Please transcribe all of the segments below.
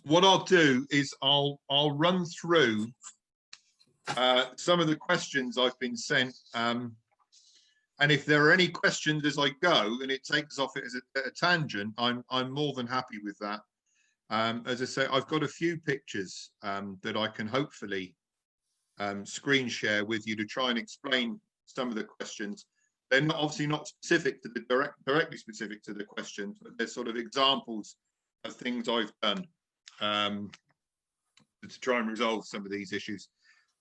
what I'll do is I'll run through some of the questions I've been sent, and if there are any questions as I go and it takes off it as a tangent, I'm more than happy with that. As I say, I've got a few pictures that I can hopefully screen share with you to try and explain some of the questions. They're not obviously not specific to the directly specific to the questions, but they're sort of examples of things I've done to try and resolve some of these issues.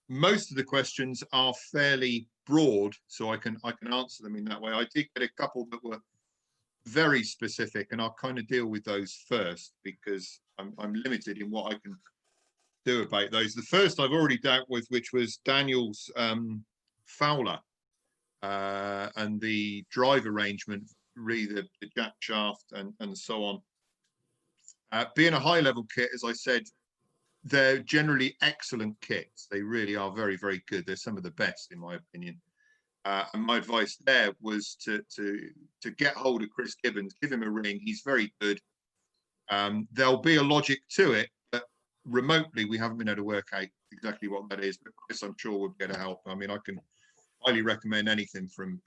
Most of the questions are fairly broad, so I can answer them in that way. I did get a couple that were very specific, and I'll kind of deal with those first because I'm limited in what I can do about those. The first I've already dealt with, which was Daniel's Fowler and the drive arrangement, really the jack shaft and so on. Being a high level kit, as I said, they're generally excellent kits. They really are very, very good. They're some of the best in my opinion. And my advice there was to get hold of Chris Gibbons, give him a ring. He's very good. There'll be a logic to it, but remotely we haven't been able to work out exactly what that is. But Chris, I'm sure, will be able to help. I mean, I can highly recommend anything from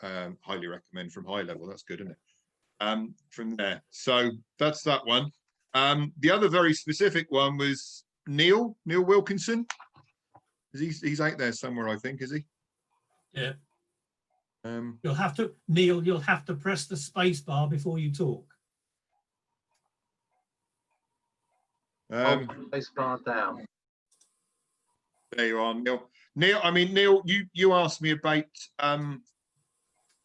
high level. That's good, isn't it? From there. So that's that one. The other very specific one was Neil Wilkinson. He's out there somewhere, I think, is he? Yeah. You'll have to, Neil, you'll have to press the space bar before you talk. Space bar down. There you are, Neil. Neil, you asked me about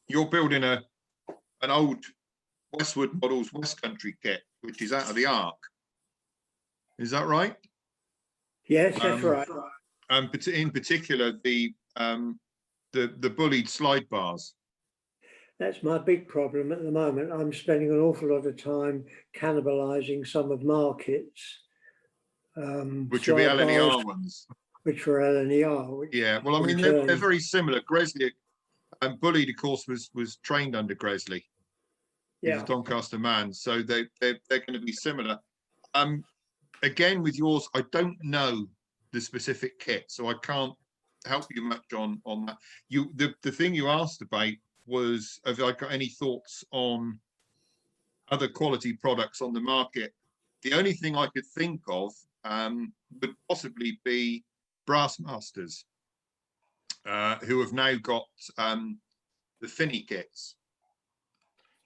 you're building an old Westwood Models West Country kit, which is out of the Ark. Is that right? Yes, that's right. But in particular, the bullied slide bars. That's my big problem at the moment. I'm spending an awful lot of time cannibalising some of Market's. Which are the LNER ones. Which were LNER. Yeah, well, I mean, they're very similar. Gresley, Bullied, of course, was trained under Gresley. He's a Doncaster man, so they're going to be similar. Again, with yours, I don't know the specific kit, so I can't help you much on that. The thing you asked about was, have I got any thoughts on other quality products on the market? The only thing I could think of would possibly be Brassmasters, who have now got the Finney kits.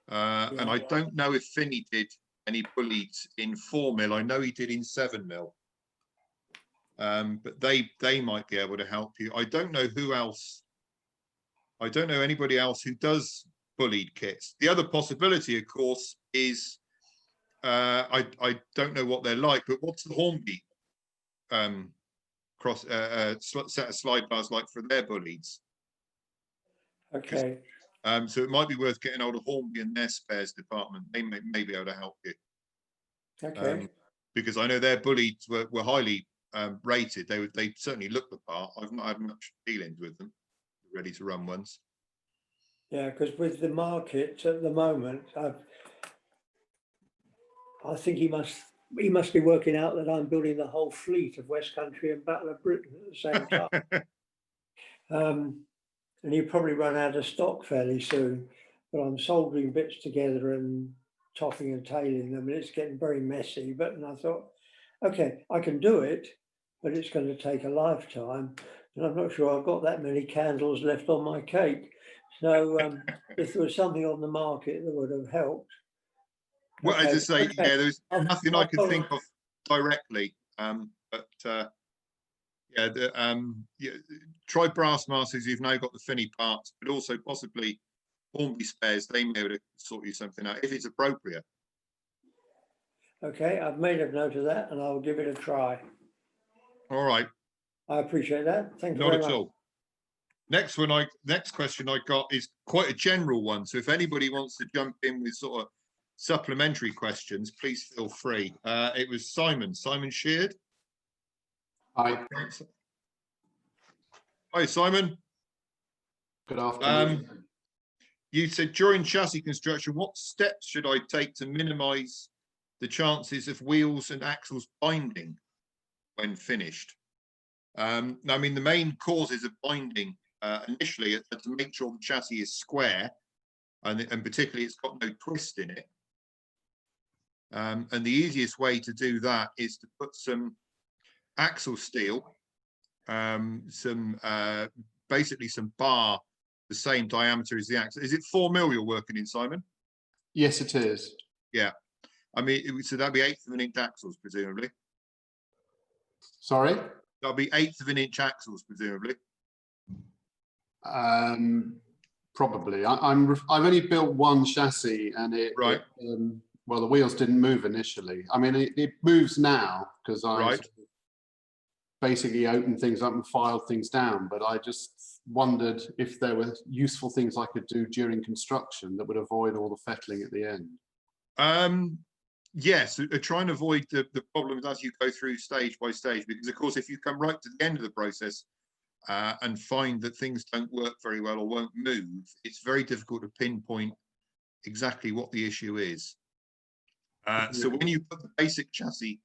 And I don't know if Finney did any bullied in 4mm. I know he did in 7mm. But they might be able to help you. I don't know who else. I don't know anybody else who does bullied kits. The other possibility, of course, is I don't know what they're like, but what's the Hornby set of slide bars like for their bullieds? Okay. So it might be worth getting hold of Hornby and their spares department. They may be able to help you. Okay. Because I know their bullieds were highly rated. They certainly look the part. I've not had much dealings with them. Ready to run ones. Yeah, because with the Market at the moment, I think he must be working out that I'm building the whole fleet of West Country and Battle of Britain at the same time. And he'll probably run out of stock fairly soon. But I'm soldering bits together and topping and tailing them, and it's getting very messy. And I thought, okay, I can do it, but it's going to take a lifetime. And I'm not sure I've got that many candles left on my cake. So if there was something on the market that would have helped. Well, as I say, yeah, there's nothing I could think of directly. Try Brassmasters. You've now got the Finney parts, but also possibly Hornby spares. They may be able to sort you something out if it's appropriate. Okay, I've made a note of that, and I'll give it a try. All right. I appreciate that. Thank you very much. Not at all. Next question I got is quite a general one. So if anybody wants to jump in with sort of supplementary questions, please feel free. It was Simon Sheard. Hi. Hi, Simon. Good afternoon. You said during chassis construction, what steps should I take to minimize the chances of wheels and axles binding when finished. I mean, the main causes of binding initially are to make sure the chassis is square, and particularly it's got no twist in it. And the easiest way to do that is to put some axle steel, basically some bar the same diameter as the axle. Is it 4mm you're working in, Simon? Yes, it is. Yeah. I mean, so that'd be 1/8 of an inch axles, presumably. Sorry? That'll be 1/8 of an inch axles, presumably. Probably. I've only built one chassis, and Right. Well, the wheels didn't move initially. I mean, it moves now because I Right. sort of basically opened things up and filed things down. But I just wondered if there were useful things I could do during construction that would avoid all the fettling at the end. Yes, try and avoid the problems as you go through stage by stage, because of course, if you come right to the end of the process and find that things don't work very well or won't move, it's very difficult to pinpoint exactly what the issue is. So when you put the basic chassis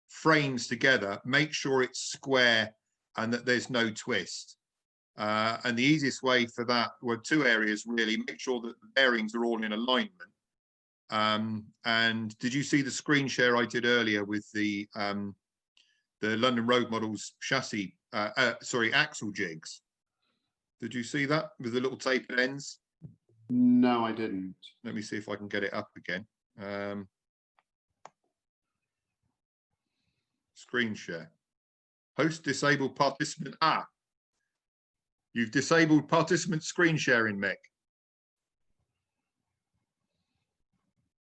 frames together, make sure it's square and that there's no twist. And the easiest way for that were two areas, really. Make sure that the bearings are all in alignment. And did you see the screen share I did earlier with the London Road Models chassis, axle jigs? Did you see that with the little tapered ends? No, I didn't. Let me see if I can get it up again. Screen share. Host disabled participant. You've disabled participant screen sharing, Mick.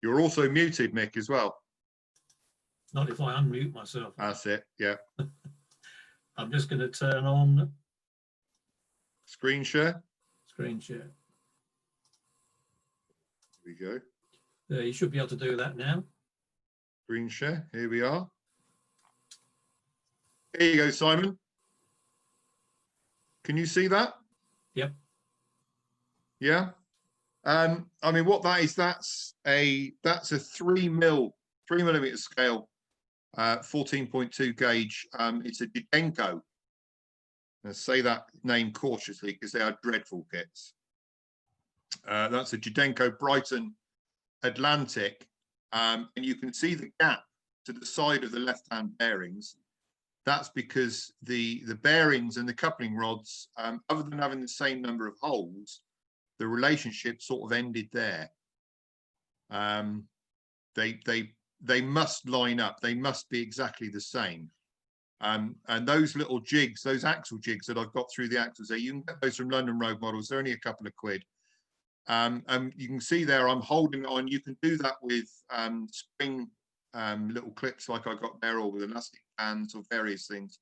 You're also muted, Mick, as well. Not if I unmute myself. That's it, yeah. I'm just going to turn on Screen share. screen share. Here we go. There, you should be able to do that now. Screen share, here we are. Here you go, Simon. Can you see that? Yep. Yeah. I mean, what that is, that's a 3mm scale, 14.2 gauge. It's a Didenko. I say that name cautiously because they are dreadful kits. That's a Didenko Brighton Atlantic, and you can see the gap to the side of the left-hand bearings. That's because the bearings and the coupling rods, other than having the same number of holes, the relationship sort of ended there. They must line up. They must be exactly the same. And those little jigs, those axle jigs that I've got through the axles there, you can get those from London Road Models. They're only a couple of quid. And you can see there, I'm holding it on. You can do that with spring little clips like I got there, or with elastic bands or various things.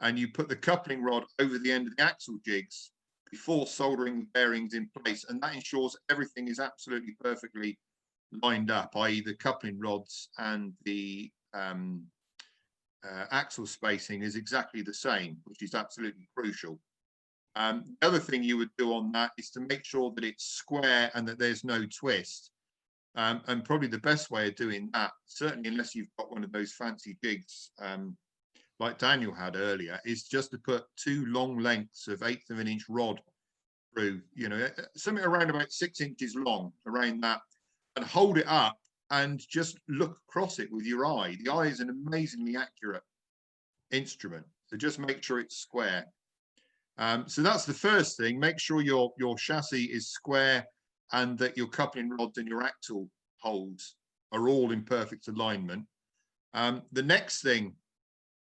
And you put the coupling rod over the end of the axle jigs before soldering the bearings in place, and that ensures everything is absolutely perfectly lined up, i.e. the coupling rods and the axle spacing is exactly the same, which is absolutely crucial. The other thing you would do on that is to make sure that it's square and that there's no twist. And probably the best way of doing that, certainly unless you've got one of those fancy jigs like Daniel had earlier, is just to put two long lengths of 1/8 of an inch rod through, you know, something around about 6 inches long around that, and hold it up and just look across it with your eye. The eye is an amazingly accurate instrument, so just make sure it's square. So that's the first thing. Make sure your chassis is square and that your coupling rods and your axle holes are all in perfect alignment. The next thing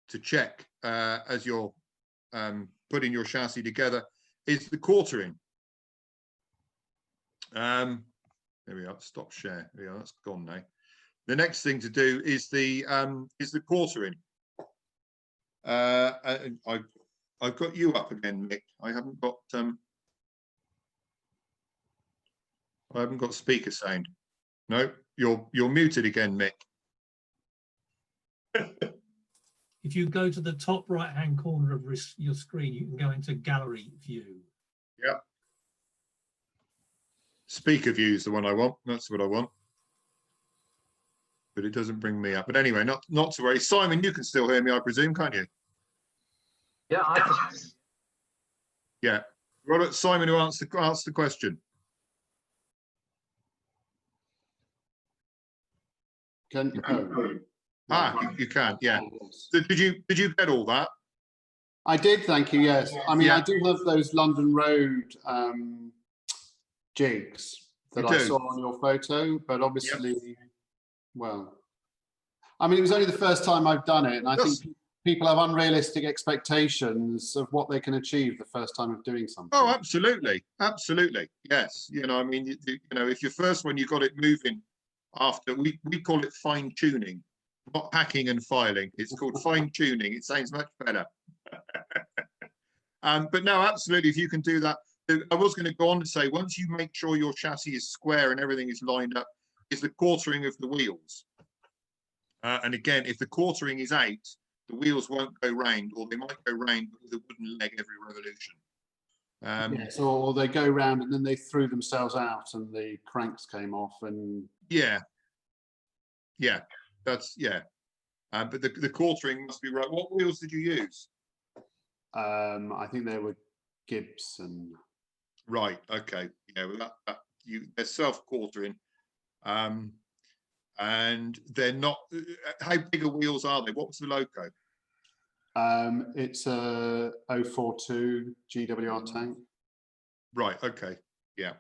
to check as you're putting your chassis together is the quartering. There we are. Stop share. There we are. That's gone now. The next thing to do is the quartering. I've got you up again, Mick. I haven't got speaker sound. No, you're muted again, Mick. If you go to the top right-hand corner of your screen, you can go into gallery view. Yeah. Speaker view is the one I want. That's what I want. but it doesn't bring me up. But anyway, not to worry. Simon, you can still hear me, I presume, can't you? Yeah, I can. Yeah. Robert, Simon, who asked the question. Can You can, yeah. So did you get all that? I did, thank you. Yes, I mean, Yeah. I do have those London Road jigs that You I do? saw on your photo, but obviously, well, I mean, it was only the first time I've done it, and I think people have unrealistic expectations of what they can achieve the first time of doing something. Oh, absolutely, absolutely, yes. You know, I mean, you know, if your first one you got it moving after, we call it fine tuning, not hacking and filing. It's called fine tuning. It sounds much better. But no, absolutely, if you can do that. I was going to go on to say, once you make sure your chassis is square and everything is lined up, is the quartering of the wheels. And again, if the quartering is out, the wheels won't go round, or they might go round with a wooden leg every revolution. Yes, or they go round and then they threw themselves out and the cranks came off. And yeah, that's but the quartering must be right. What wheels did you use? I think they were Gibson. Right. Okay. Yeah. Well, they're self-quartering, and they're not. How big are wheels are they? What was the loco? It's a 042 GWR tank. Right. Okay. Yeah.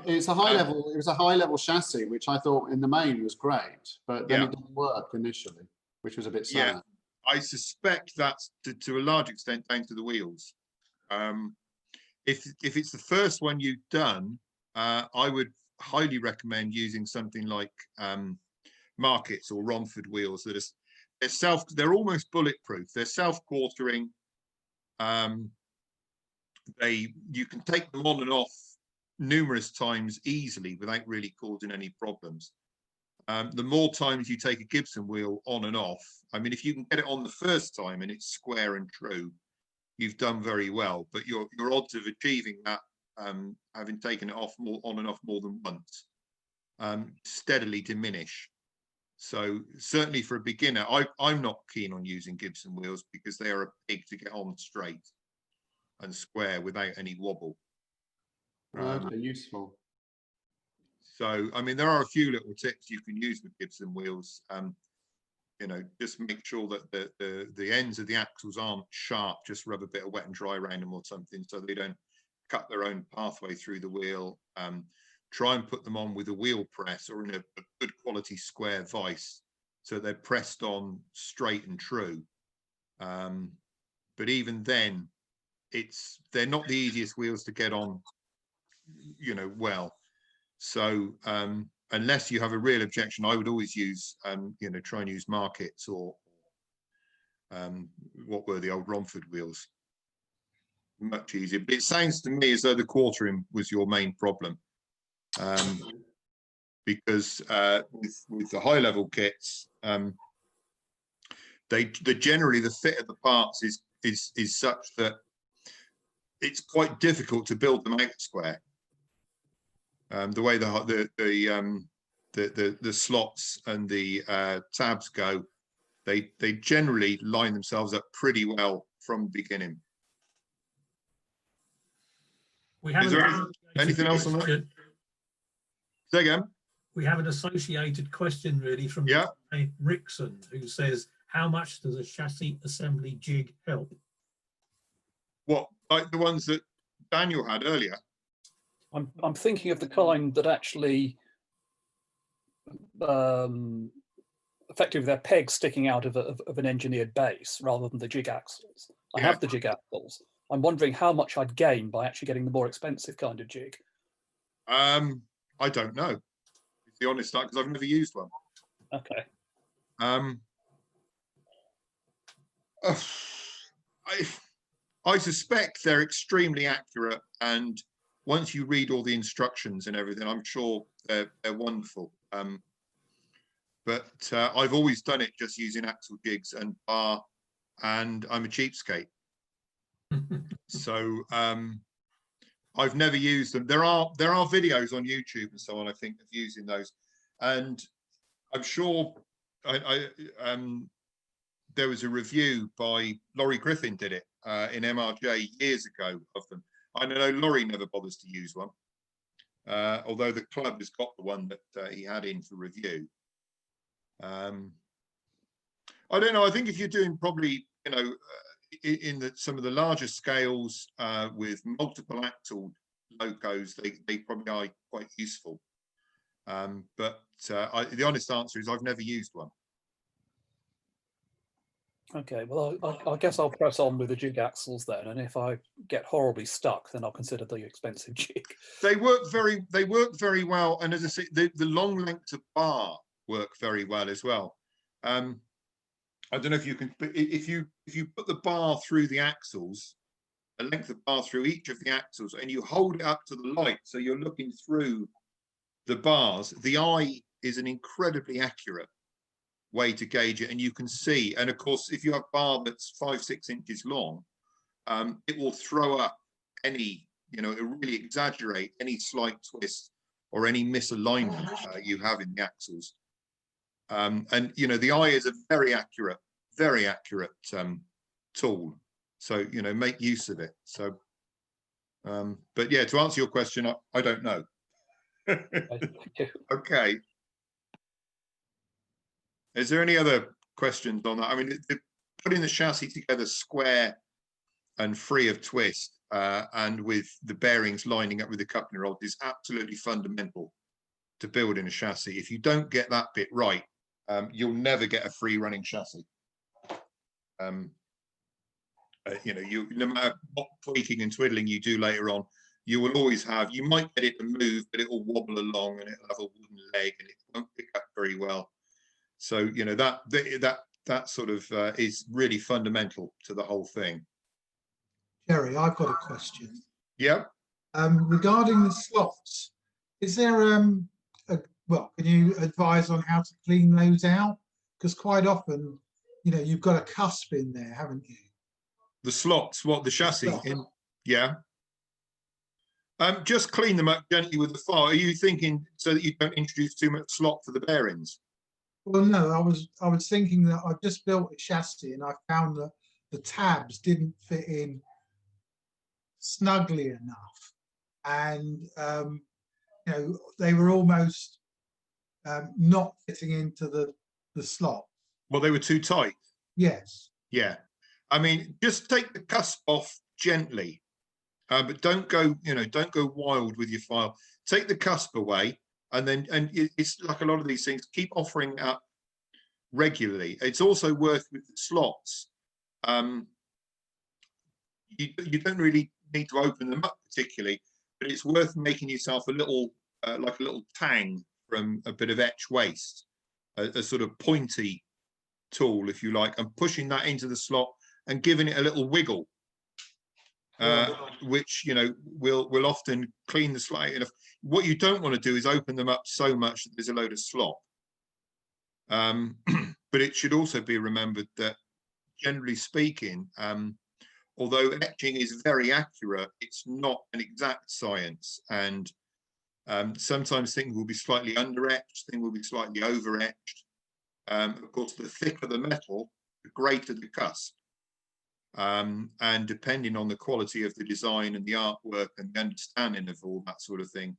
It's a high level. It was a high level chassis, which I thought in the main was great, but then it didn't work initially, which was a bit sad. Yeah. I suspect that's to a large extent down to the wheels. If it's the first one you've done, I would highly recommend using something like Markets or Romford wheels that are they're almost bulletproof. They're self-quartering. You can take them on and off numerous times easily without really causing any problems. The more times you take a Gibson wheel on and off, I mean, if you can get it on the first time and it's square and true, you've done very well. But your odds of achieving that, having taken it off on and off more than once, steadily diminish. So certainly for a beginner, I'm not keen on using Gibson wheels because they are a pig to get on straight and square without any wobble. Okay, useful. So, I mean, there are a few little tips you can use with Gibson wheels. You know, just make sure that the ends of the axles aren't sharp. Just rub a bit of wet and dry around them or something so they don't cut their own pathway through the wheel. Try and put them on with a wheel press or in a good quality square vise so they're pressed on straight and true. But even then, they're not the easiest wheels to get on, you know, well. So unless you have a real objection, I would always use, you know, try and use Markets or what were the old Romford wheels. Much easier. But it sounds to me as though the quartering was your main problem. Because with the high level kits, generally the fit of the parts is such that it's quite difficult to build them out square. The way the slots and the tabs go, they generally line themselves up pretty well from the beginning. Is there anything else on that? Say again. We have an associated question really from Rickson, who says, how much does a chassis assembly jig help? What, like the ones that Daniel had earlier? I'm thinking of the kind that actually effectively they're pegs sticking out of an engineered base rather than the jig axles. I have the jig axles. I'm wondering how much I'd gain by actually getting the more expensive kind of jig. I don't know. To be honest, because I've never used one. Okay. I suspect they're extremely accurate, and once you read all the instructions and everything, I'm sure they're wonderful. But I've always done it just using axle jigs and bar, and I'm a cheapskate. So I've never used them. There are videos on YouTube and so on, I think, of using those. And I'm sure there was a review by Laurie Griffin did it in MRJ years ago of them. I know Laurie never bothers to use one, although the club has got the one that he had in for review. I don't know. I think if you're doing probably, you know, in some of the larger scales with multiple axle locos, they probably are quite useful. But the honest answer is I've never used one. Okay, well, I guess I'll press on with the jig axles then, and if I get horribly stuck, then I'll consider the expensive jig. They work very well, and as I say, the long length of bar work very well as well. I don't know if you can, but if you put the bar through the axles, a length of bar through each of the axles, and you hold it up to the light, so you're looking through the bars, the eye is an incredibly accurate way to gauge it, and you can see. And of course, if you have bar that's 5-6 inches long, it will throw up any, you know, it will really exaggerate any slight twist or any misalignment you have in the axles. And you know, the eye is a very accurate tool, so you know, make use of it. So but yeah, to answer your question, I don't know. Okay. Is there any other questions on that? I mean, putting the chassis together square and free of twist and with the bearings lining up with the coupling rod is absolutely fundamental to building a chassis. If you don't get that bit right, you'll never get a free running chassis. You know, no matter what tweaking and twiddling you do later on, you will always have, you might get it to move, but it will wobble along and it'll have a wooden leg and it won't pick up very well. So, you know, that sort of is really fundamental to the whole thing. Jerry, I've got a question. Yeah. Regarding the slots, is there well, can you advise on how to clean those out? Because quite often, you know, you've got a cusp in there, haven't you? The slots, what, the chassis? Yeah. Just clean them up gently with the file. Are you thinking so that you don't introduce too much slot for the bearings? Well, no, I was thinking that I just built a chassis and I found that the tabs didn't fit in snugly enough, and you know, they were almost not fitting into the slot. Well, they were too tight. Yes. Yeah. I mean, just take the cusp off gently, but don't go, you know, don't go wild with your file. Take the cusp away. And it's like a lot of these things, keep offering up regularly. It's also worth with the slots. You don't really need to open them up particularly, but it's worth making yourself a little, like a little tang from a bit of etch waste, a sort of pointy tool, if you like, and pushing that into the slot and giving it a little wiggle. Which, you know, will often clean the slot enough. What you don't want to do is open them up so much that there's a load of slop. But it should also be remembered that, generally speaking, although etching is very accurate, it's not an exact science, and sometimes things will be slightly under etched, things will be slightly over etched. Of course, the thicker the metal, the greater the cusp. And depending on the quality of the design and the artwork and the understanding of all that sort of thing,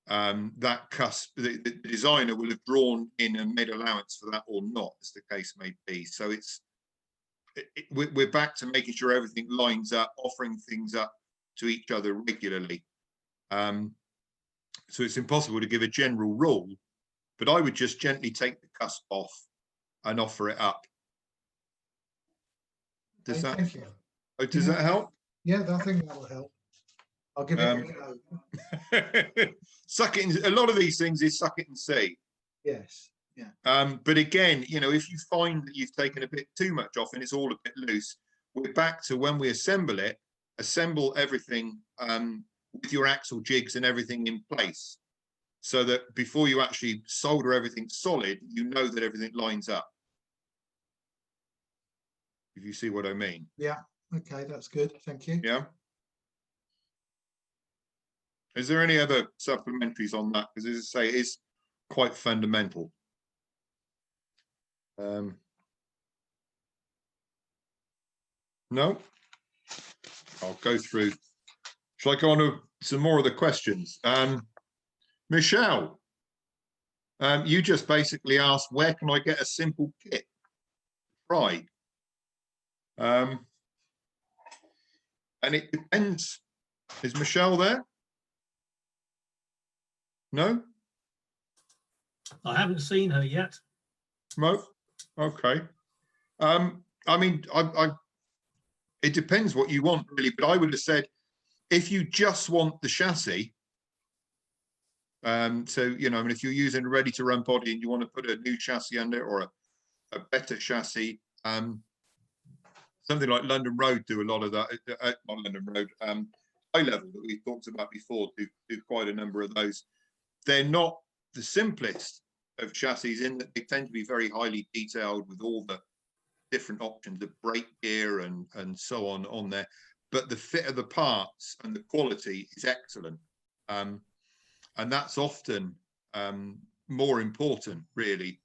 that cusp, the designer will have drawn in and made allowance for that or not, as the case may be. So we're back to making sure everything lines up, offering things up to each other regularly. So it's impossible to give a general rule, but I would just gently take the cusp off and offer it up. Does that, thank you. Does that help? Yeah, I think that will help. I'll give it a go. Suck it in. A lot of these things is suck it and see. Yes. Yeah. But again, you know, if you find that you've taken a bit too much off and it's all a bit loose, we're back to when we assemble it, assemble everything with your axle jigs and everything in place, so that before you actually solder everything solid, you know that everything lines up. If you see what I mean. Yeah. Okay, that's good. Thank you. Yeah. Is there any other supplementaries on that? Because as I say, it is quite fundamental. No, I'll go through. Shall I go on to some more of the questions? Michelle, you just basically asked, where can I get a simple kit? Right. And it depends. Is Michelle there? No? I haven't seen her yet. No? Okay. I mean, it depends what you want, really, but I would have said, if you just want the chassis, so, you know, I mean, if you're using a ready-to-run body and you want to put a new chassis under it or a better chassis, something like London Road do a lot of that. Not London Road, High Level that we talked about before do quite a number of those. They're not the simplest of chassis in that they tend to be very highly detailed with all the different options, the brake gear and so on there. But the fit of the parts and the quality is excellent. And that's often more important, really.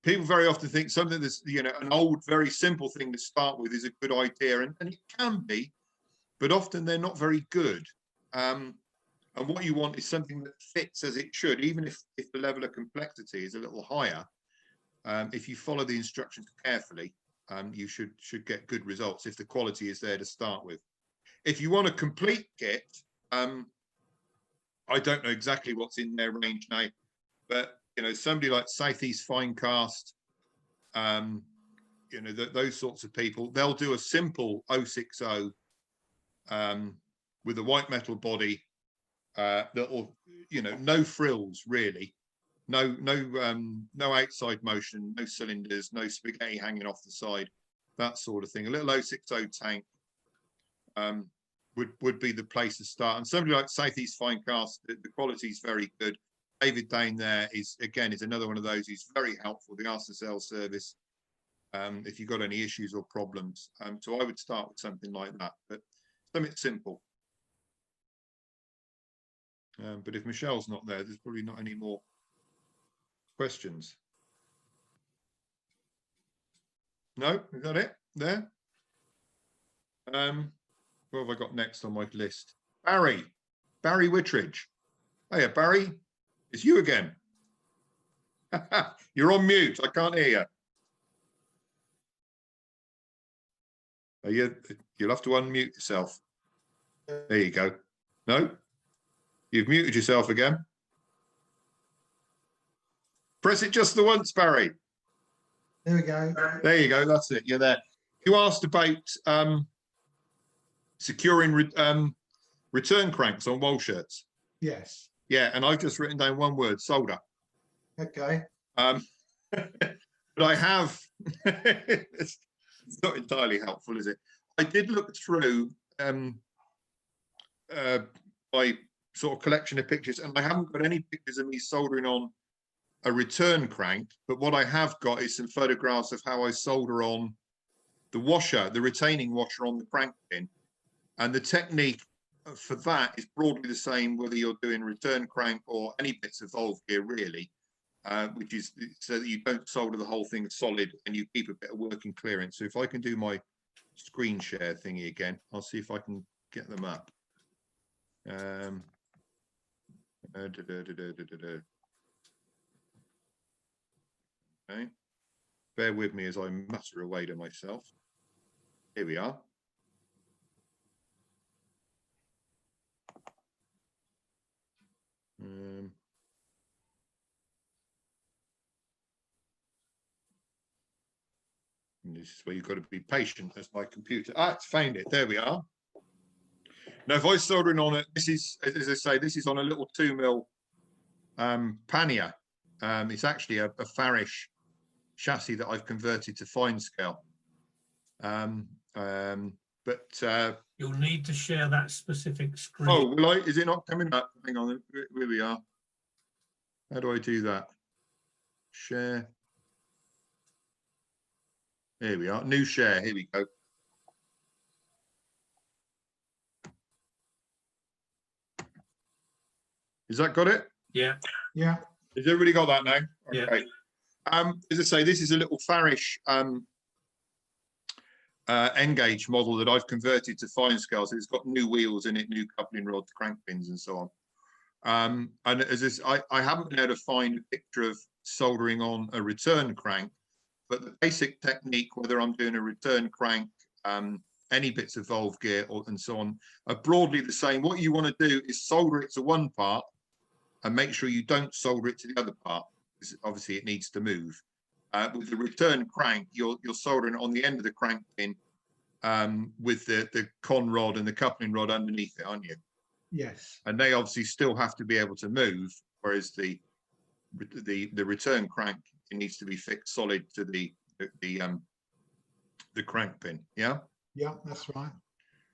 People very often think something that's, you know, an old, very simple thing to start with is a good idea, and it can be, but often they're not very good. And what you want is something that fits as it should, even if the level of complexity is a little higher. If you follow the instructions carefully, you should get good results if the quality is there to start with. If you want a complete kit, I don't know exactly what's in their range now, but you know, somebody like Southeast Finecast, you know, those sorts of people, they'll do a simple 060 with a white metal body that'll, you know, no frills really, no outside motion, no cylinders, no spaghetti hanging off the side, that sort of thing. A little 060 tank would be the place to start. And somebody like Southeast Finecast, the quality is very good. David Dane there is another one of those who's very helpful. The after sales service, if you've got any issues or problems. So I would start with something like that, but something simple. But if Michelle's not there, there's probably not any more questions. No, is that it there? What have I got next on my list? Barry Wittridge. Hiya, Barry. It's you again. You're on mute. I can't hear you. You'll have to unmute yourself. There you go. No? You've muted yourself again. Press it just the once, Barry. There we go. There you go. That's it. You're there. You asked about securing return cranks on wall shirts. Yes. Yeah, and I've just written down one word: solder. Okay. But I have. It's not entirely helpful, is it? I did look through my sort of collection of pictures, and I haven't got any pictures of me soldering on a return crank. But what I have got is some photographs of how I solder on the washer, the retaining washer on the crank pin, and the technique for that is broadly the same whether you're doing return crank or any bits of valve gear really, which is so that you don't solder the whole thing solid and you keep a bit of working clearance. So if I can do my screen share thingy again, I'll see if I can get them up. Okay, bear with me as I mutter away to myself. Here we are. This is where you've got to be patient as my computer. It's found it. There we are. Now, if I'm soldering on it, this is, as I say, this is on a little 2mm pannier. It's actually a Farish chassis that I've converted to fine scale. But you'll need to share that specific screen. Oh, will I? Is it not coming up? Hang on, here we are. How do I do that? Share. Here we are. New share. Here we go. Has that got it? Yeah. Yeah. Has everybody got that now? Yeah. Okay. As I say, this is a little Farish N-gauge model that I've converted to fine scale. So it's got new wheels in it, new coupling rods, crank pins, and so on. And as this, I haven't been able to find a picture of soldering on a return crank, but the basic technique, whether I'm doing a return crank, any bits of valve gear and so on, are broadly the same. What you want to do is solder it to one part and make sure you don't solder it to the other part, because obviously it needs to move. With the return crank, you're soldering it on the end of the crank pin with the con rod and the coupling rod underneath it, aren't you? Yes. And they obviously still have to be able to move, whereas the return crank, it needs to be fixed solid to the crank pin. Yeah. Yeah, that's right.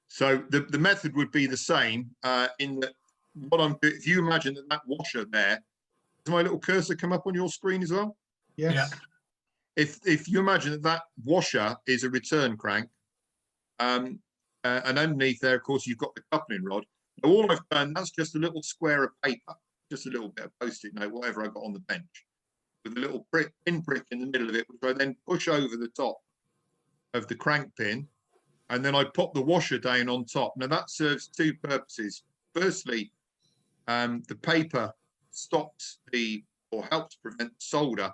So the method would be the same in that what I'm doing. If you imagine that washer there, does my little cursor come up on your screen as well? Yes. Yeah. If you imagine that washer is a return crank, and underneath there, of course, you've got the coupling rod. Now, all I've done, that's just a little square of paper, just a little bit of Post-it note, whatever I got on the bench, with a little pin prick in the middle of it, which I then push over the top of the crank pin, and then I pop the washer down on top. Now that serves two purposes. Firstly, the paper stops or helps prevent solder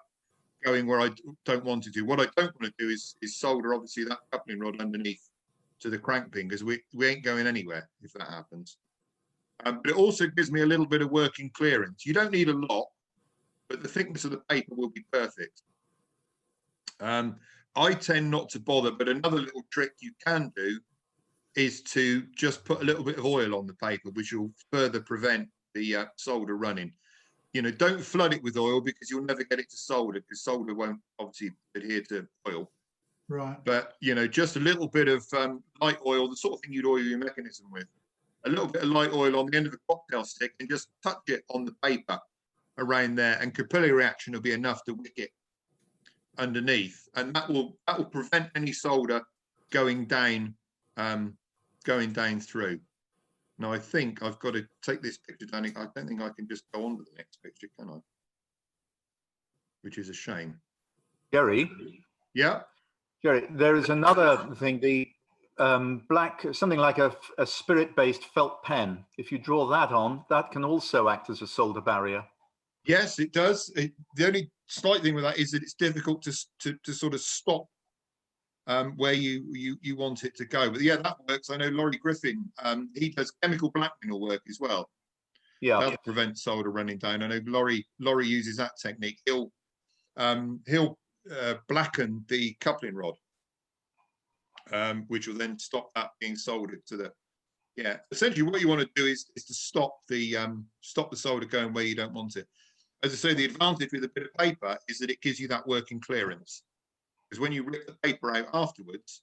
going where I don't want it to. What I don't want to do is solder, obviously, that coupling rod underneath to the crank pin, because we ain't going anywhere if that happens. But it also gives me a little bit of working clearance. You don't need a lot, but the thickness of the paper will be perfect. I tend not to bother, but another little trick you can do is to just put a little bit of oil on the paper, which will further prevent the solder running. You know, don't flood it with oil, because you'll never get it to solder, because solder won't obviously adhere to oil. Right. But, you know, just a little bit of light oil, the sort of thing you'd oil your mechanism with. A little bit of light oil on the end of a cocktail stick, and just touch it on the paper around there, and capillary reaction will be enough to wick it underneath, and that will prevent any solder going down through. Now I think I've got to take this picture down. I don't think I can just go on to the next picture, can I? Which is a shame. Jerry? Yeah. Jerry, there is another thing, the black, something like a spirit-based felt pen. If you draw that on, that can also act as a solder barrier. Yes, it does. The only slight thing with that is that it's difficult to sort of stop where you want it to go. But yeah, that works. I know Laurie Griffin, he does chemical blackmail work as well. Yeah, that'll prevent solder running down. I know Laurie uses that technique. He'll blacken the coupling rod, which will then stop that being soldered to the. Yeah, essentially what you want to do is to stop the solder going where you don't want it. As I say, the advantage with a bit of paper is that it gives you that working clearance. Because when you rip the paper out afterwards,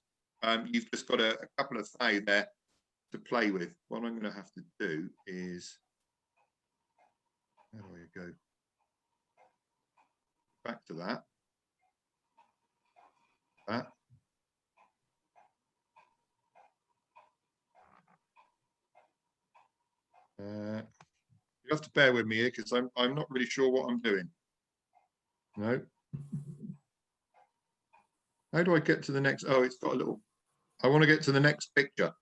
you've just got a couple of thou there to play with. What I'm going to have to do is, how do I go back to that? You have to bear with me here, because I'm not really sure what I'm doing. No. How do I get to the next? Oh, it's got a little. I want to get to the next picture.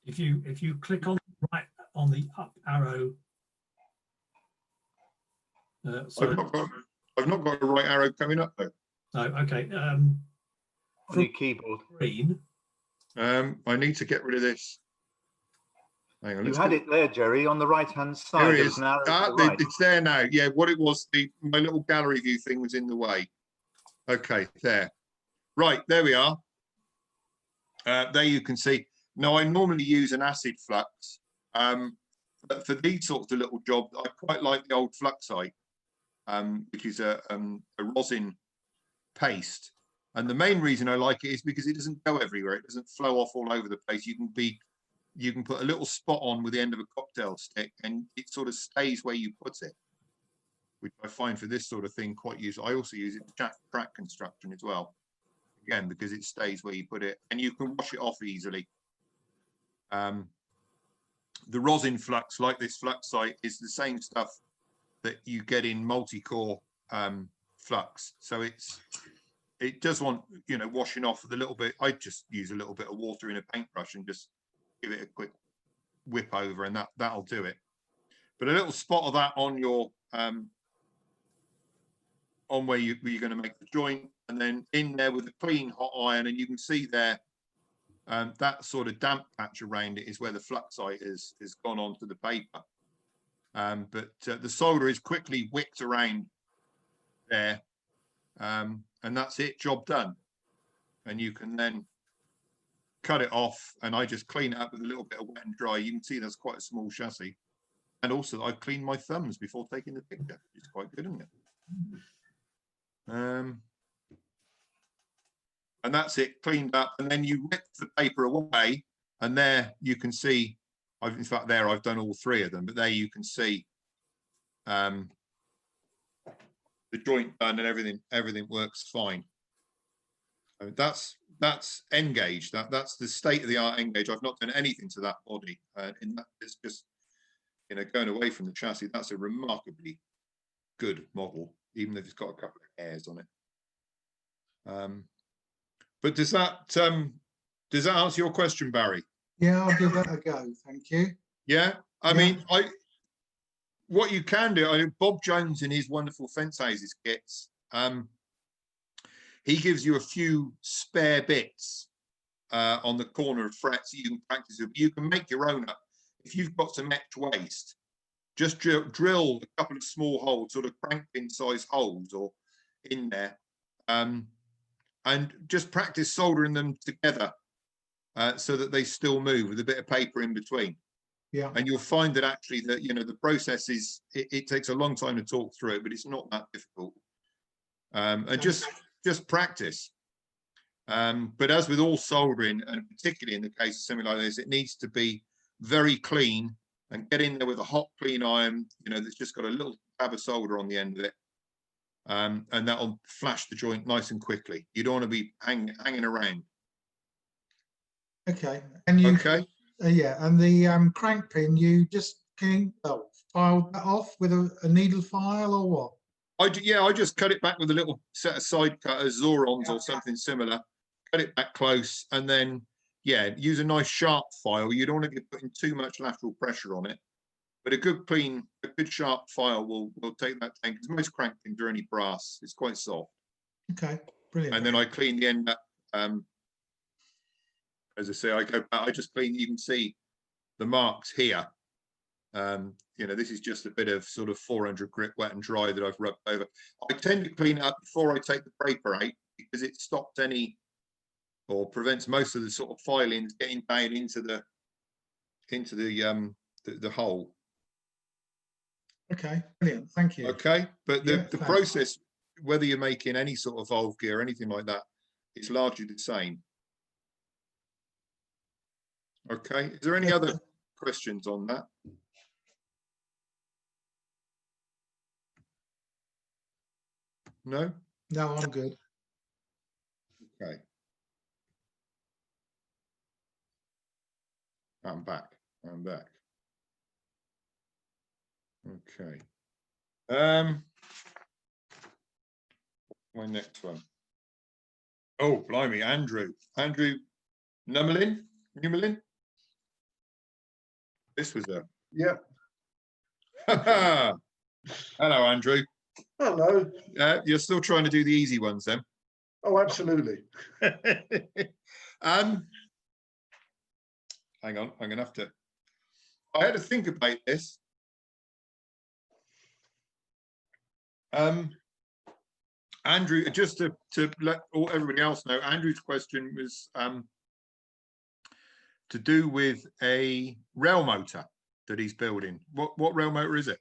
If you click on the up arrow. I've not got a right arrow coming up though. No, okay. on your keyboard. Green. I need to get rid of this. Hang on. You had it there, Jerry, on the right-hand side. There it There is. was an arrow to the right. It's there now. Yeah, what it was, my little gallery view thing was in the way. Okay, there. Right, there we are. There you can see. Now, I normally use an acid flux, but for these sorts of little jobs, I quite like the old Fluxite, which is a rosin paste. And the main reason I like it is because it doesn't go everywhere. It doesn't flow off all over the place. You can put a little spot on with the end of a cocktail stick, and it sort of stays where you put it, which I find for this sort of thing quite useful. I also use it for track construction as well, again, because it stays where you put it, and you can wash it off easily. The rosin flux, like this Fluxite, is the same stuff that you get in multi-core flux. So it does want, you know, washing off with a little bit. I just use a little bit of water in a paintbrush and just give it a quick whip over, and that'll do it. But a little spot of that on your on where you're going to make the joint, and then in there with a clean hot iron, and you can see there that sort of damp patch around it is where the fluxite has gone onto the paper. But the solder is quickly whipped around there, and that's it, job done. And you can then cut it off, and I just clean it up with a little bit of wet and dry. You can see that's quite a small chassis. And also I cleaned my thumbs before taking the picture. It's quite good, isn't it? And that's it, cleaned up. And then you rip the paper away, and there you can see, in fact there I've done all three of them, but there you can see the joint done, and everything works fine. I mean, that's N-gauge. That's the state-of-the-art N-gauge. I've not done anything to that body. In that, it's just, you know, going away from the chassis. That's a remarkably good model, even if it's got a couple of hairs on it. But does that answer your question, Barry? Yeah, I'll give that a go. Thank you. Yeah, I mean, what you can do. Bob Jones in his wonderful fence houses kits. He gives you a few spare bits on the corner of frets that you can practice with. You can make your own up. If you've got some etch waste, just drill a couple of small holes, sort of crank pin size holes, or in there, and just practice soldering them together so that they still move with a bit of paper in between. Yeah. And you'll find that actually that, you know, the process is, it takes a long time to talk through it, but it's not that difficult. And just practice. But as with all soldering, and particularly in the case of something like this, it needs to be very clean, and get in there with a hot, clean iron, you know, that's just got a little dab of solder on the end of it. And that'll flash the joint nice and quickly. You don't want to be hanging around. Okay. And you, okay. Yeah, and the crank pin, you just file that off with a needle file, or what? I just cut it back with a little set of side cutters, Zorons or something similar. Cut it back close, and then use a nice sharp file. You don't want to be putting too much lateral pressure on it, but a good sharp file will take that down, because most crank pins are only brass. It's quite soft. Okay, brilliant. And then I clean the end up. As I say, I go back. I just clean. You can see the marks here. You know, this is just a bit of sort of 400 grit wet and dry that I've rubbed over. I tend to clean it up before I take the paper out, because it stops any, or prevents most of the sort of filings getting down into the hole. Okay, brilliant. Thank you. Okay, but the process, whether you're making any sort of valve gear or anything like that, it's largely the same. Okay, is there any other questions on that? No? No, I'm good. Okay. I'm back. Okay. My next one. Oh, blimey, Andrew Numelin? This was a... Yep. Hello, Andrew. Hello. You're still trying to do the easy ones then? Oh, absolutely. Hang on, I'm gonna have to... I had to think about this. Andrew, just to let everybody else know, Andrew's question was to do with a rail motor that he's building. What rail motor is it?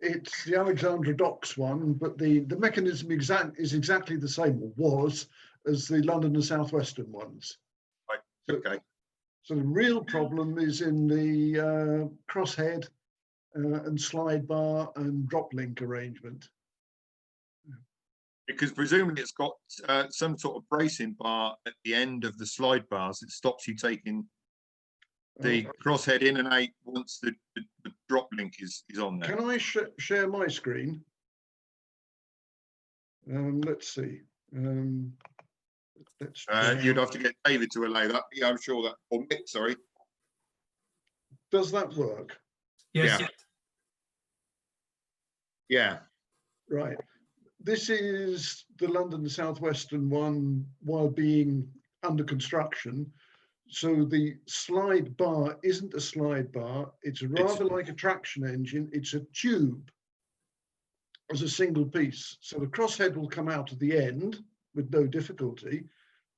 It's the Alexandra Docks one, but the mechanism is exactly the same, or was, as the London and South Western ones. Right. Okay. So the real problem is in the crosshead and slide bar and drop link arrangement. Because presumably it's got some sort of bracing bar at the end of the slide bars. It stops you taking the crosshead in and out once the drop link is on there. Can I share my screen? Let's see. Let's You'd have to get David to allow that. Yeah, I'm sure that, or Mick, sorry. Does that work? Yes. Yeah. Yeah. Right. This is the London Southwestern one while being under construction. So the slide bar isn't a slide bar. It's rather like a traction engine. It's a tube as a single piece. So the crosshead will come out at the end with no difficulty.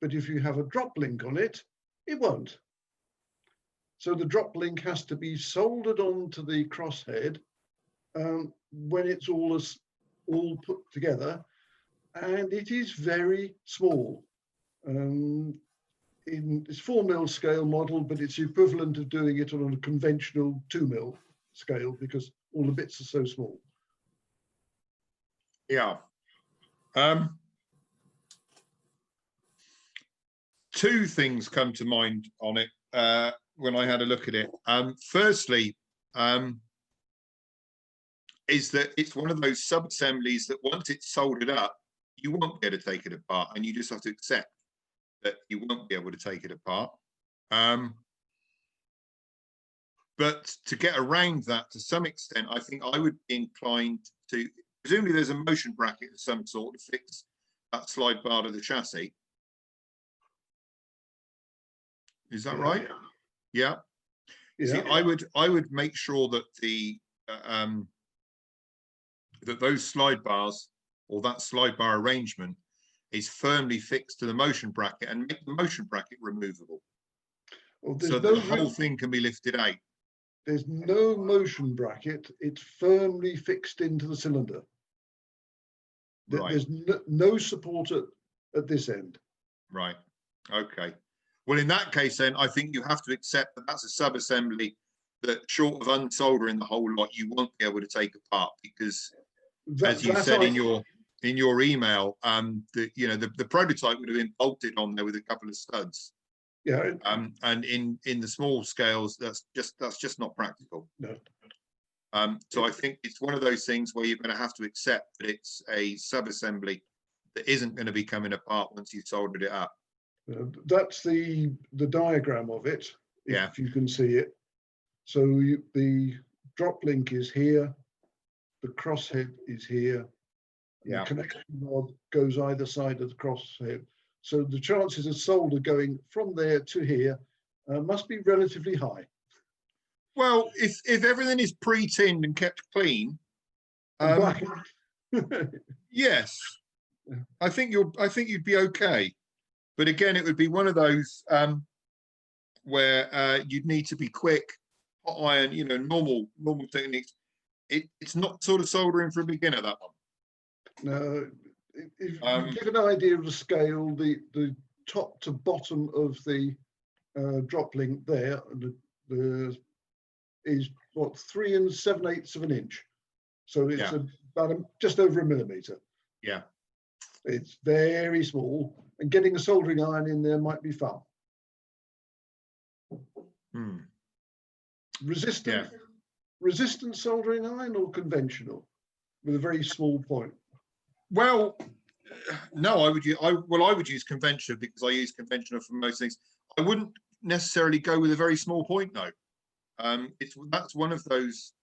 But if you have a drop link on it, it won't. So the drop link has to be soldered onto the crosshead when it's all put together, and it is very small. It's 4mm scale model, but it's equivalent of doing it on a conventional 2mm scale because all the bits are so small. Yeah. Two things come to mind on it when I had a look at it. Firstly, is that it's one of those sub-assemblies that once it's soldered up, you won't be able to take it apart, and you just have to accept that you won't be able to take it apart. But to get around that to some extent, I think I would be inclined to, presumably there's a motion bracket of some sort to fix that slide bar to the chassis. Is that right? Yeah. See, I would make sure that the that those slide bars or that slide bar arrangement is firmly fixed to the motion bracket and make the motion bracket removable. Well, so the whole thing can be lifted out. There's no motion bracket. It's firmly fixed into the cylinder. Right. There's no support at this end. Right. Okay. Well, in that case, then I think you have to accept that that's a sub-assembly that, short of unsoldering the whole lot, you won't be able to take apart because, as you said in your email, the prototype would have been bolted on there with a couple of studs. Yeah. And in the small scales, that's just not practical. No. So I think it's one of those things where you're going to have to accept that it's a sub-assembly that isn't going to be coming apart once you've soldered it up. That's the diagram of it, if you can see it. So the drop link is here, the crosshead is here, the connection rod goes either side of the crosshead. So the chances of solder going from there to here must be relatively high. Well, if everything is pre-tinned and kept clean, yes, I think you'd be okay. But again, it would be one of those where you'd need to be quick, hot iron, normal techniques. It's not sort of soldering for a beginner, that one. No, if you give an idea of the scale, the top to bottom of the drop link there is what, 3 7/8 of an inch. So it's about just over a millimeter. Yeah. It's very small, and getting a soldering iron in there might be fun. Resistant soldering iron or conventional with a very small point? Well, no, I would use conventional because I use conventional for most things. I wouldn't necessarily go with a very small point though. That's one of those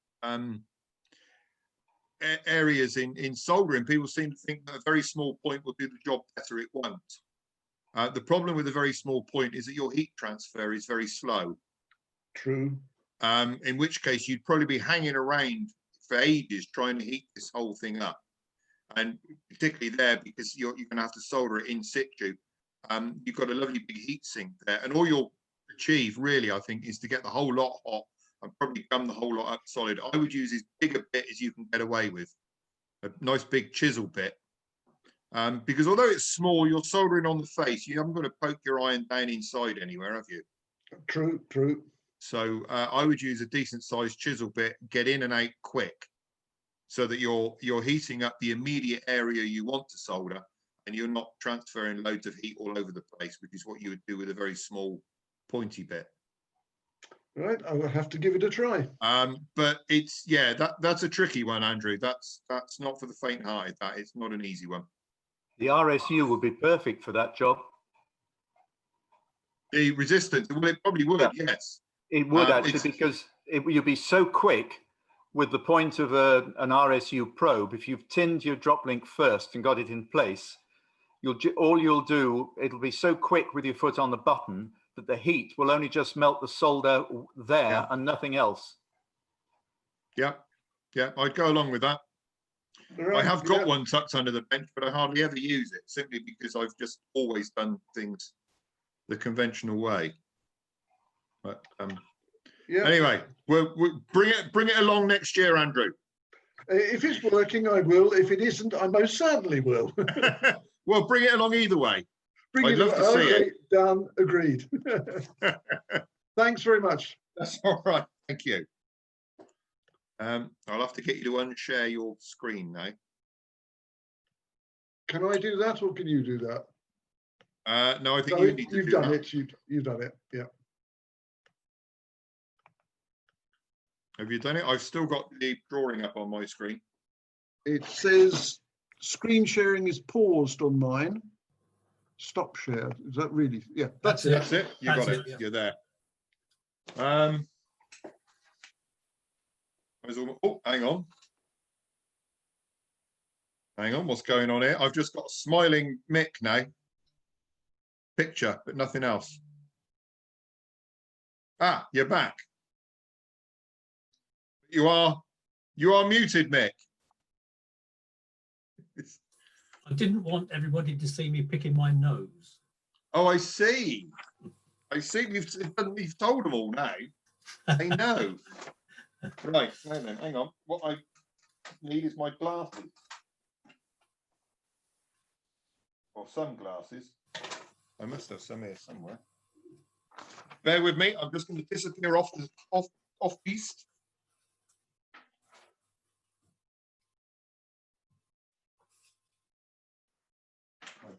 areas in soldering. People seem to think that a very small point will do the job better. It won't. The problem with a very small point is that your heat transfer is very slow. True. In which case you'd probably be hanging around for ages trying to heat this whole thing up. And particularly there, because you're going to have to solder it in situ. You've got a lovely big heat sink there, and all you'll achieve really, I think, is to get the whole lot hot and probably gum the whole lot up solid. I would use as big a bit as you can get away with, a nice big chisel bit, because although it's small, you're soldering on the face. You haven't got to poke your iron down inside anywhere, have you? True, true. So I would use a decent sized chisel bit, get in and out quick, so that you're heating up the immediate area you want to solder, and you're not transferring loads of heat all over the place, which is what you would do with a very small pointy bit. Right, I will have to give it a try. But it's that's a tricky one, Andrew. That's not for the faint-hearted. That it's not an easy one. The RSU would be perfect for that job. The resistance, well, it probably would, yes. It would actually, it's- because you'd be so quick with the point of an RSU probe. If you've tinned your drop link first and got it in place, all you'll do, it'll be so quick with your foot on the button that the heat will only just melt the solder there and nothing else. Yeah, yeah, I'd go along with that. I have got one tucked under the bench, but I hardly ever use it, simply because I've just always done things the conventional way. But anyway, we'll bring it along next year, Andrew. If it's working, I will. If it isn't, I most certainly will. Well, bring it along either way. I'd love to see it. Done. Agreed. Thanks very much. That's all right. Thank you. I'll have to get you to unshare your screen now. Can I do that, or can you do that? No, I think you need to You've do done that. it. You've done it. Yeah. Have you done it? I've still got the drawing up on my screen. It says screen sharing is paused on mine. Stop share. Is that really? Yeah, that's it. That's it. You got it. Yeah. You're there. Oh, hang on. Hang on. What's going on here? I've just got smiling Mick now. Picture, but nothing else. Ah, you're back. You are muted, Mick. I didn't want everybody to see me picking my nose. Oh, I see. I see. You've told them all now. They know. Right. Then, hang on. What I need is my glasses. Or sunglasses. I must have some here somewhere. Bear with me. I'm just going to disappear off piste.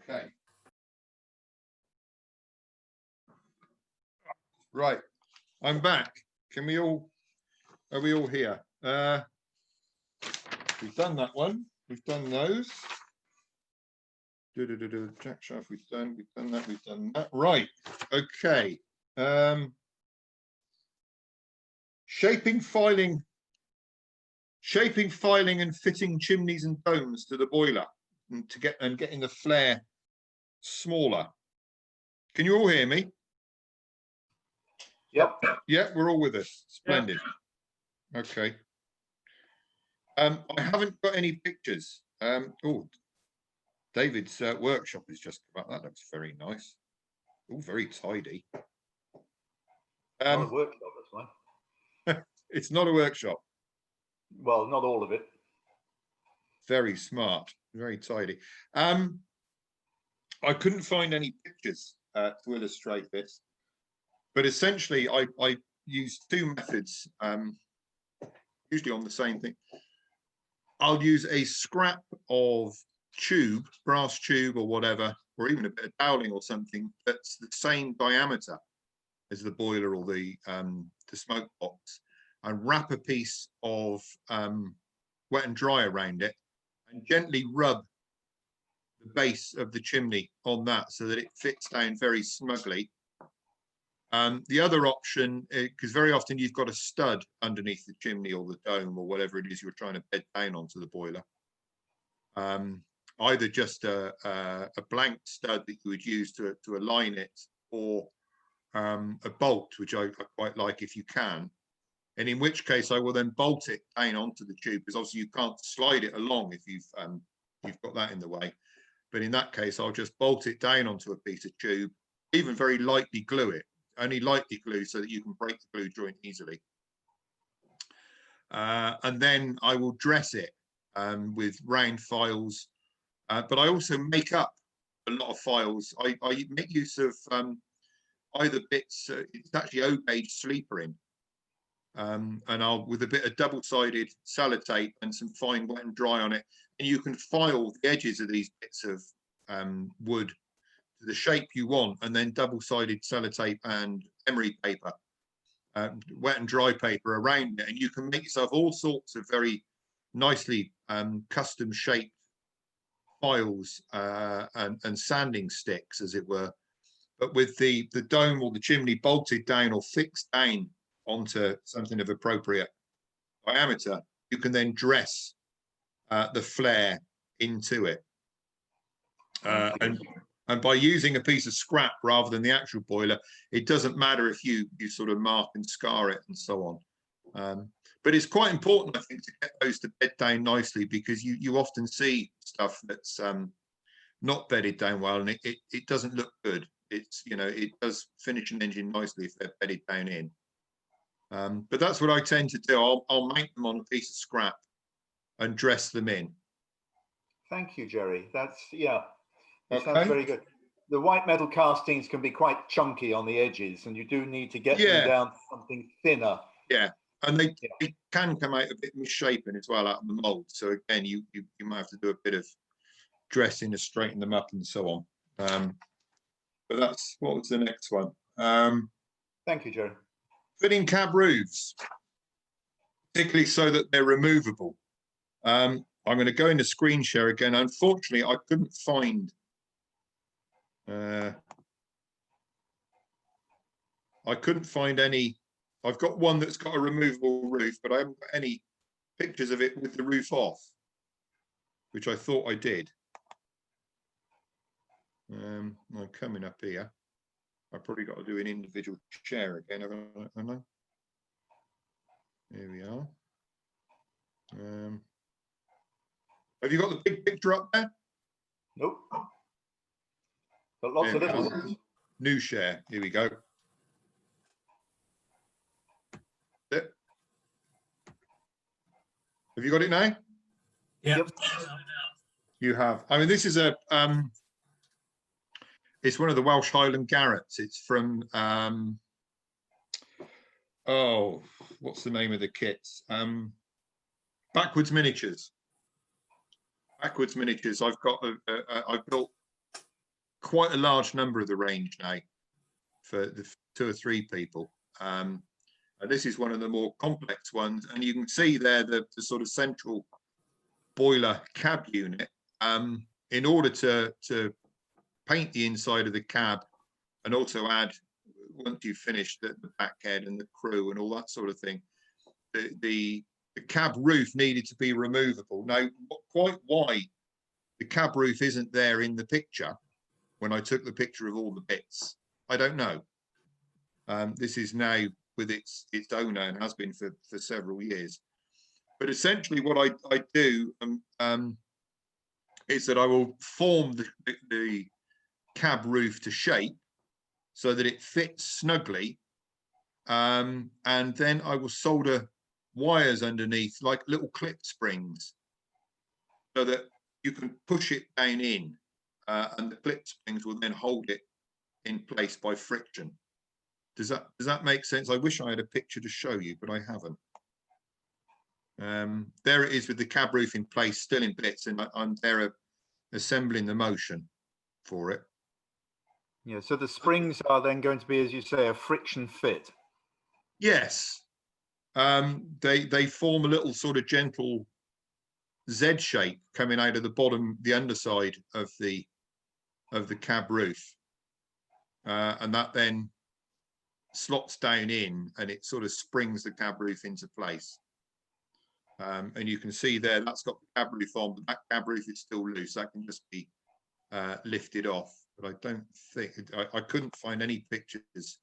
Okay. Right. I'm back. Are we all here? We've done that one. We've done those. Jack shaft, we've done that. Right. Okay. Shaping, filing, and fitting chimneys and domes to the boiler, and getting the flare smaller. Can you all hear me? Yep. Yeah, we're all with us. Splendid. Yep. Okay. I haven't got any pictures. Oh, David's workshop is just about. That looks very nice. Oh, very tidy. Not a workshop, that's why. It's not a workshop. Well, not all of it. Very smart, very tidy. I couldn't find any pictures to illustrate this, but essentially I used two methods, usually on the same thing. I'll use a scrap of tube, brass tube or whatever, or even a bit of doweling or something that's the same diameter as the boiler or the smoke box, and wrap a piece of wet and dry around it and gently rub the base of the chimney on that so that it fits down very snugly. The other option, because very often you've got a stud underneath the chimney or the dome or whatever it is you're trying to bed down onto the boiler. Either just a blank stud that you would use to align it, or a bolt, which I quite like if you can. And in which case I will then bolt it down onto the tube, because obviously you can't slide it along if you've got that in the way. But in that case, I'll just bolt it down onto a piece of tube, even very lightly glue it, only lightly glue so that you can break the glue joint easily. And then I will dress it with round files, but I also make up a lot of files. I make use of either bits, it's actually O-gauge sleepering, and I'll, with a bit of double-sided sellotape and some fine wet and dry on it, and you can file the edges of these bits of wood to the shape you want, and then double-sided sellotape and emery paper, wet and dry paper around it, and you can make yourself all sorts of very nicely custom shaped files and sanding sticks, as it were. But with the dome or the chimney bolted down or fixed down onto something of appropriate diameter, you can then dress the flare into it. And by using a piece of scrap rather than the actual boiler, it doesn't matter if you sort of mark and scar it and so on. But it's quite important, I think, to get those to bed down nicely, because you often see stuff that's not bedded down well, and it doesn't look good. It's, you know, it does finish an engine nicely if they're bedded down in. But that's what I tend to do. I'll mount them on a piece of scrap and dress them in. Thank you, Jerry. That's, yeah, that Okay. sounds very good. The white metal castings can be quite chunky on the edges, and you do need to get them down to something thinner. Yeah, and they can come out a bit misshapen as well out of the mold. So again, you might have to do a bit of dressing to straighten them up and so on. But that's, what was the next one? Thank you, Jerry. Fitting cab roofs, particularly so that they're removable. I'm going to go into screen share again. Unfortunately, I couldn't find. I couldn't find any. I've got one that's got a removable roof, but I haven't got any pictures of it with the roof off, which I thought I did. I'm coming up here. I've probably got to do an individual share again, haven't I? Here we are. Have you got the big picture up there? Nope. Got lots of little ones. New share. Here we go. There. Have you got it now? Yeah. Yep. You have. I mean, this is a it's one of the Welsh Highland Garrets. It's from oh, what's the name of the kits? Backwards Miniatures. Backwards Miniatures. I've got I've built quite a large number of the range now for the 2 or 3 people. And this is one of the more complex ones, and you can see there the sort of central boiler cab unit. In order to paint the inside of the cab and also add, once you've finished the back head and the crew and all that sort of thing, the cab roof needed to be removable. Now, quite why the cab roof isn't there in the picture when I took the picture of all the bits, I don't know. This is now with its owner and has been for several years. But essentially what I do is that I will form the cab roof to shape so that it fits snugly, and then I will solder wires underneath like little clip springs so that you can push it down in, and the clip springs will then hold it in place by friction. Does that make sense? I wish I had a picture to show you, but I haven't. There it is with the cab roof in place, still in bits, and I'm there assembling the motion for it. Yeah, so the springs are then going to be, as you say, a friction fit. Yes. They form a little sort of gentle Z shape coming out of the bottom, the underside of the cab roof. And that then slots down in, and it sort of springs the cab roof into place. And you can see there that's got the cab roof on, but that cab roof is still loose. That can just be lifted off. But I don't think I couldn't find any pictures.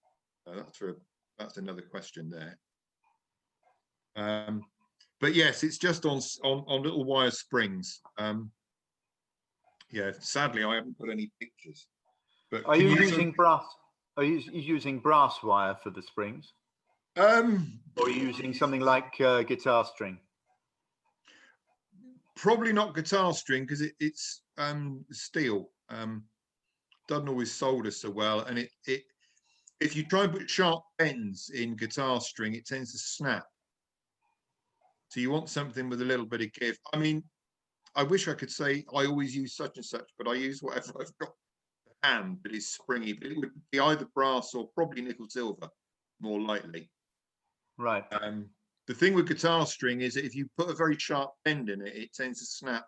That's another question there. But yes, it's just on little wire springs. Yeah, sadly I haven't got any pictures. But are you using brass? Are you using brass wire for the springs? Or are you using something like guitar string? Probably not guitar string, because it's steel. Doesn't always solder so well, and if you try and put sharp bends in guitar string, it tends to snap. So you want something with a little bit of give. I mean, I wish I could say I always use such and such, but I use whatever I've got at hand that is springy. But it would be either brass or probably nickel silver, more likely. Right. The thing with guitar string is that if you put a very sharp bend in it, it tends to snap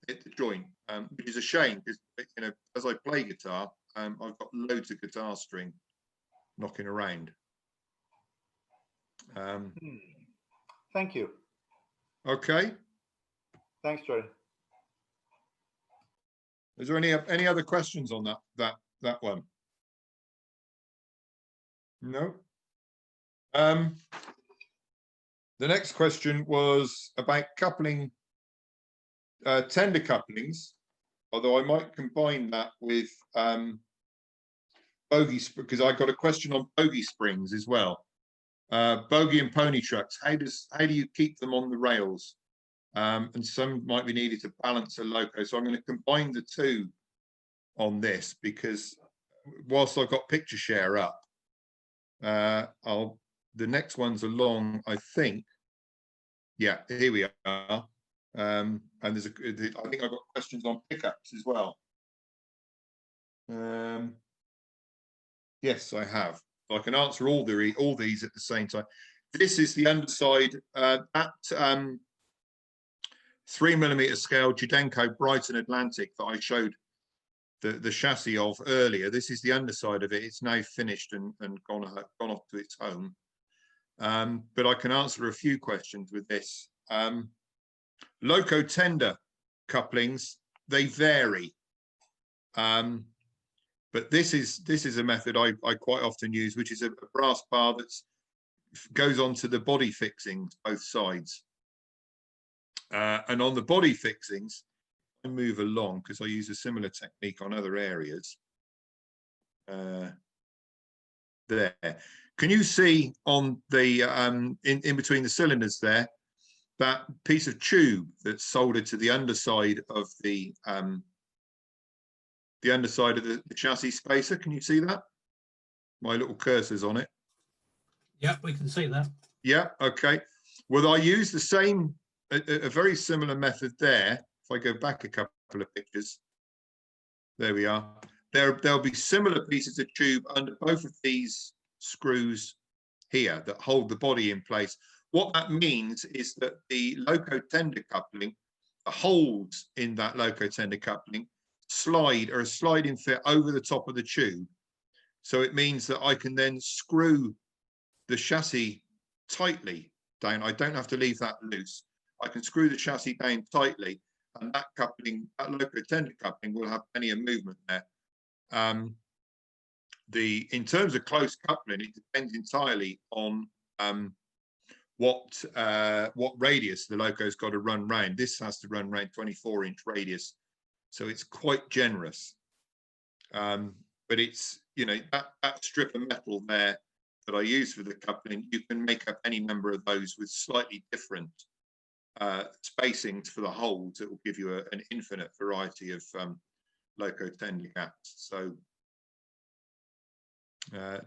hit the joint, which is a shame because, you know, as I play guitar, I've got loads of guitar string knocking around. Thank you. Okay. Thanks, Jerry. Is there any other questions on that one? No. The next question was about coupling, tender couplings, although I might combine that with bogie, because I got a question on bogie springs as well. Bogie and pony trucks, how do you keep them on the rails? And some might be needed to balance a loco. So I'm going to combine the two on this, because whilst I've got picture share up, the next one's along, I think. Yeah, here we are. And I think I've got questions on pickups as well. Yes, I have. I can answer all these at the same time. This is the underside at 3mm scale Judenko Brighton Atlantic that I showed the chassis of earlier. This is the underside of it. It's now finished and gone off to its home. But I can answer a few questions with this. Loco tender couplings, they vary. But this is a method I quite often use, which is a brass bar that goes onto the body fixings, both sides. And on the body fixings, I move along because I use a similar technique on other areas. There. Can you see on the in between the cylinders there, that piece of tube that's soldered to the underside of the underside of the chassis spacer? Can you see that? My little cursor's on it. Yeah, we can see that. Yeah, okay. Well, I use the same, a very similar method there. If I go back a couple of pictures, there we are. There'll be similar pieces of tube under both of these screws here that hold the body in place. What that means is that the loco tender coupling, the holes in that loco tender coupling, are a sliding fit over the top of the tube. So it means that I can then screw the chassis tightly down. I don't have to leave that loose. I can screw the chassis down tightly, and that coupling, that loco tender coupling, will have plenty of movement there. In terms of close coupling, it depends entirely on what radius the loco's got to run round. This has to run round 24-inch radius, so it's quite generous. But it's, you know, that strip of metal there that I use for the coupling, you can make up any number of those with slightly different spacings for the holes. It will give you an infinite variety of loco tender gaps. So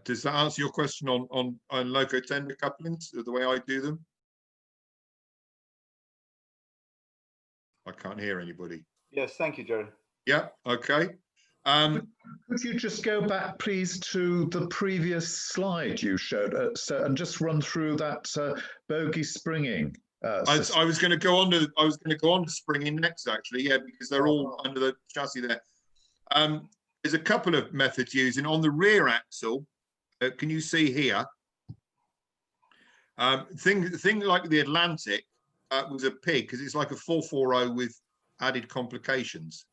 does that answer your question on loco tender couplings, the way I do them? I can't hear anybody. Yes, thank you, Jerry. Yeah, okay. Could you just go back, please, to the previous slide you showed, and just run through that bogie springing? I was going to go on to springing next, actually. Yeah, because they're all under the chassis there. There's a couple of methods using on the rear axle. Can you see here? Thing like the Atlantic was a pig, because it's like a 440 with added complications.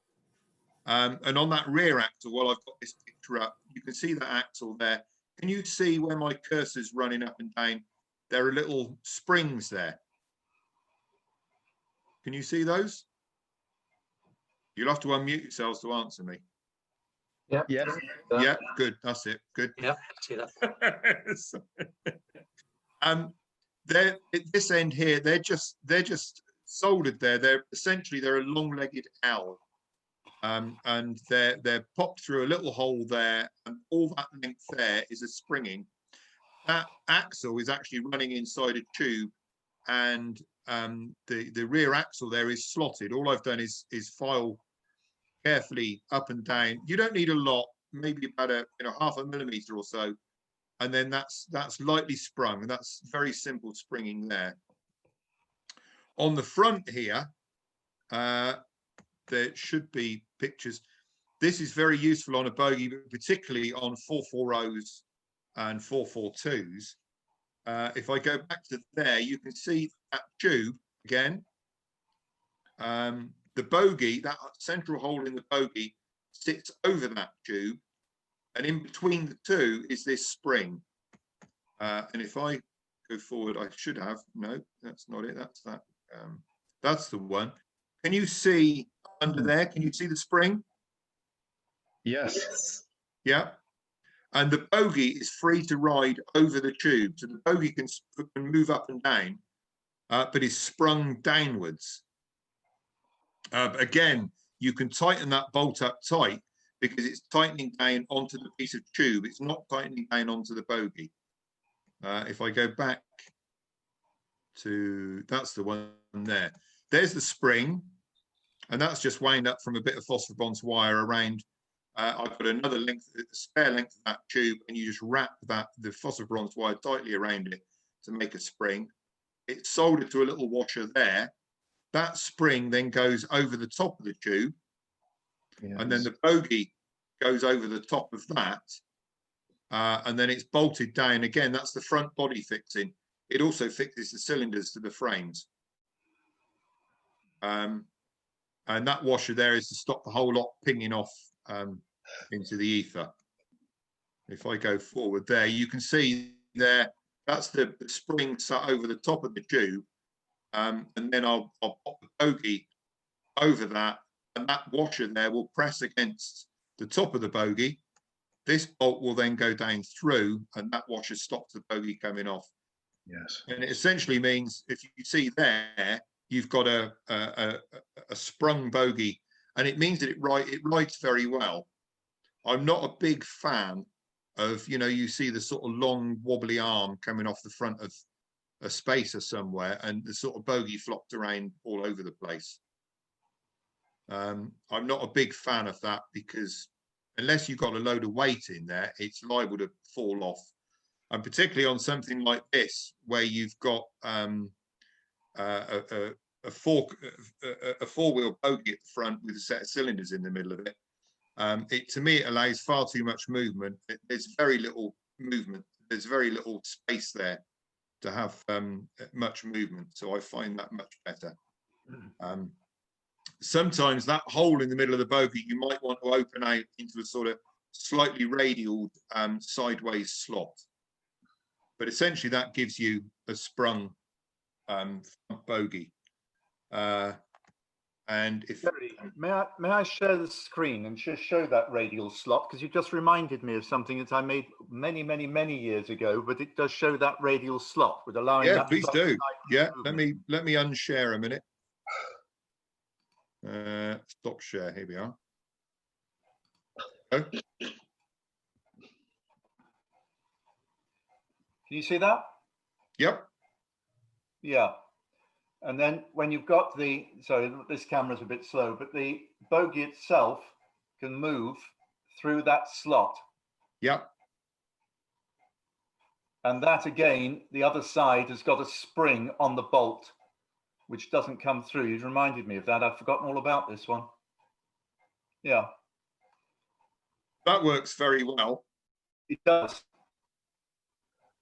And on that rear axle, while I've got this picture up, you can see that axle there. Can you see where my cursor's running up and down? There are little springs there. Can you see those? You'll have to unmute yourselves to answer me. Yeah. Yes. Yeah, good. That's it. Good. Yeah, I see that. They're at this end here. They're just soldered there. They're a long-legged owl, and they're popped through a little hole there, and all that length there is a springing. That axle is actually running inside a tube, and the rear axle there is slotted. All I've done is file carefully up and down. You don't need a lot, maybe about half a millimeter or so, and then that's lightly sprung, and that's very simple springing there. On the front here, there should be pictures. This is very useful on a bogey, but particularly on 440s and 442s. If I go back to there, you can see that tube again. The bogey, that central hole in the bogey, sits over that tube, and in between the two is this spring. And if I go forward, I should have, no, that's not it, that's that. That's the one. Can you see under there? Can you see the spring? Yes. Yeah. And the bogey is free to ride over the tube. So the bogey can move up and down, but is sprung downwards. Again, you can tighten that bolt up tight because it's tightening down onto the piece of tube. It's not tightening down onto the bogey. If I go back to, that's the one there. There's the spring, and that's just wound up from a bit of phosphor bronze wire around. I've got another length, a spare length of that tube, and you just wrap the phosphor bronze wire tightly around it to make a spring. It's soldered to a little washer there. That spring then goes over the top of the tube, yes. And then the bogey goes over the top of that, and then it's bolted down again. That's the front body fixing. It also fixes the cylinders to the frames. And that washer there is to stop the whole lot pinging off into the ether. If I go forward there, you can see there, that's the spring sat over the top of the tube. And then I'll pop the bogey over that, and that washer there will press against the top of the bogey. This bolt will then go down through, and that washer stops the bogey coming off. Yes. And it essentially means, if you see there, you've got a sprung bogey, and it means that it rides very well. I'm not a big fan of, you know, you see the sort of long wobbly arm coming off the front of a spacer somewhere, and the sort of bogey flopped around all over the place. I'm not a big fan of that, because unless you've got a load of weight in there, it's liable to fall off. And particularly on something like this, where you've got a four-wheel bogey at the front with a set of cylinders in the middle of it. To me, it allows far too much movement. There's very little movement. There's very little space there to have much movement. So I find that much better. Sometimes that hole in the middle of the bogey, you might want to open out into a sort of slightly radial sideways slot. But essentially that gives you a sprung bogey. And if may I share the screen and just show that radial slot, because you just reminded me of something that I made many years ago, but it does show that radial slot with allowing. Yeah, please do. Yeah, let me unshare a minute. Stop share. Here we are. Oh. Can you see that? Yep. Yeah. And then when you've got sorry, this camera's a bit slow, but the bogey itself can move through that slot. Yep. And that again, the other side has got a spring on the bolt, which doesn't come through. You reminded me of that. I've forgotten all about this one. Yeah. That works very well. It does.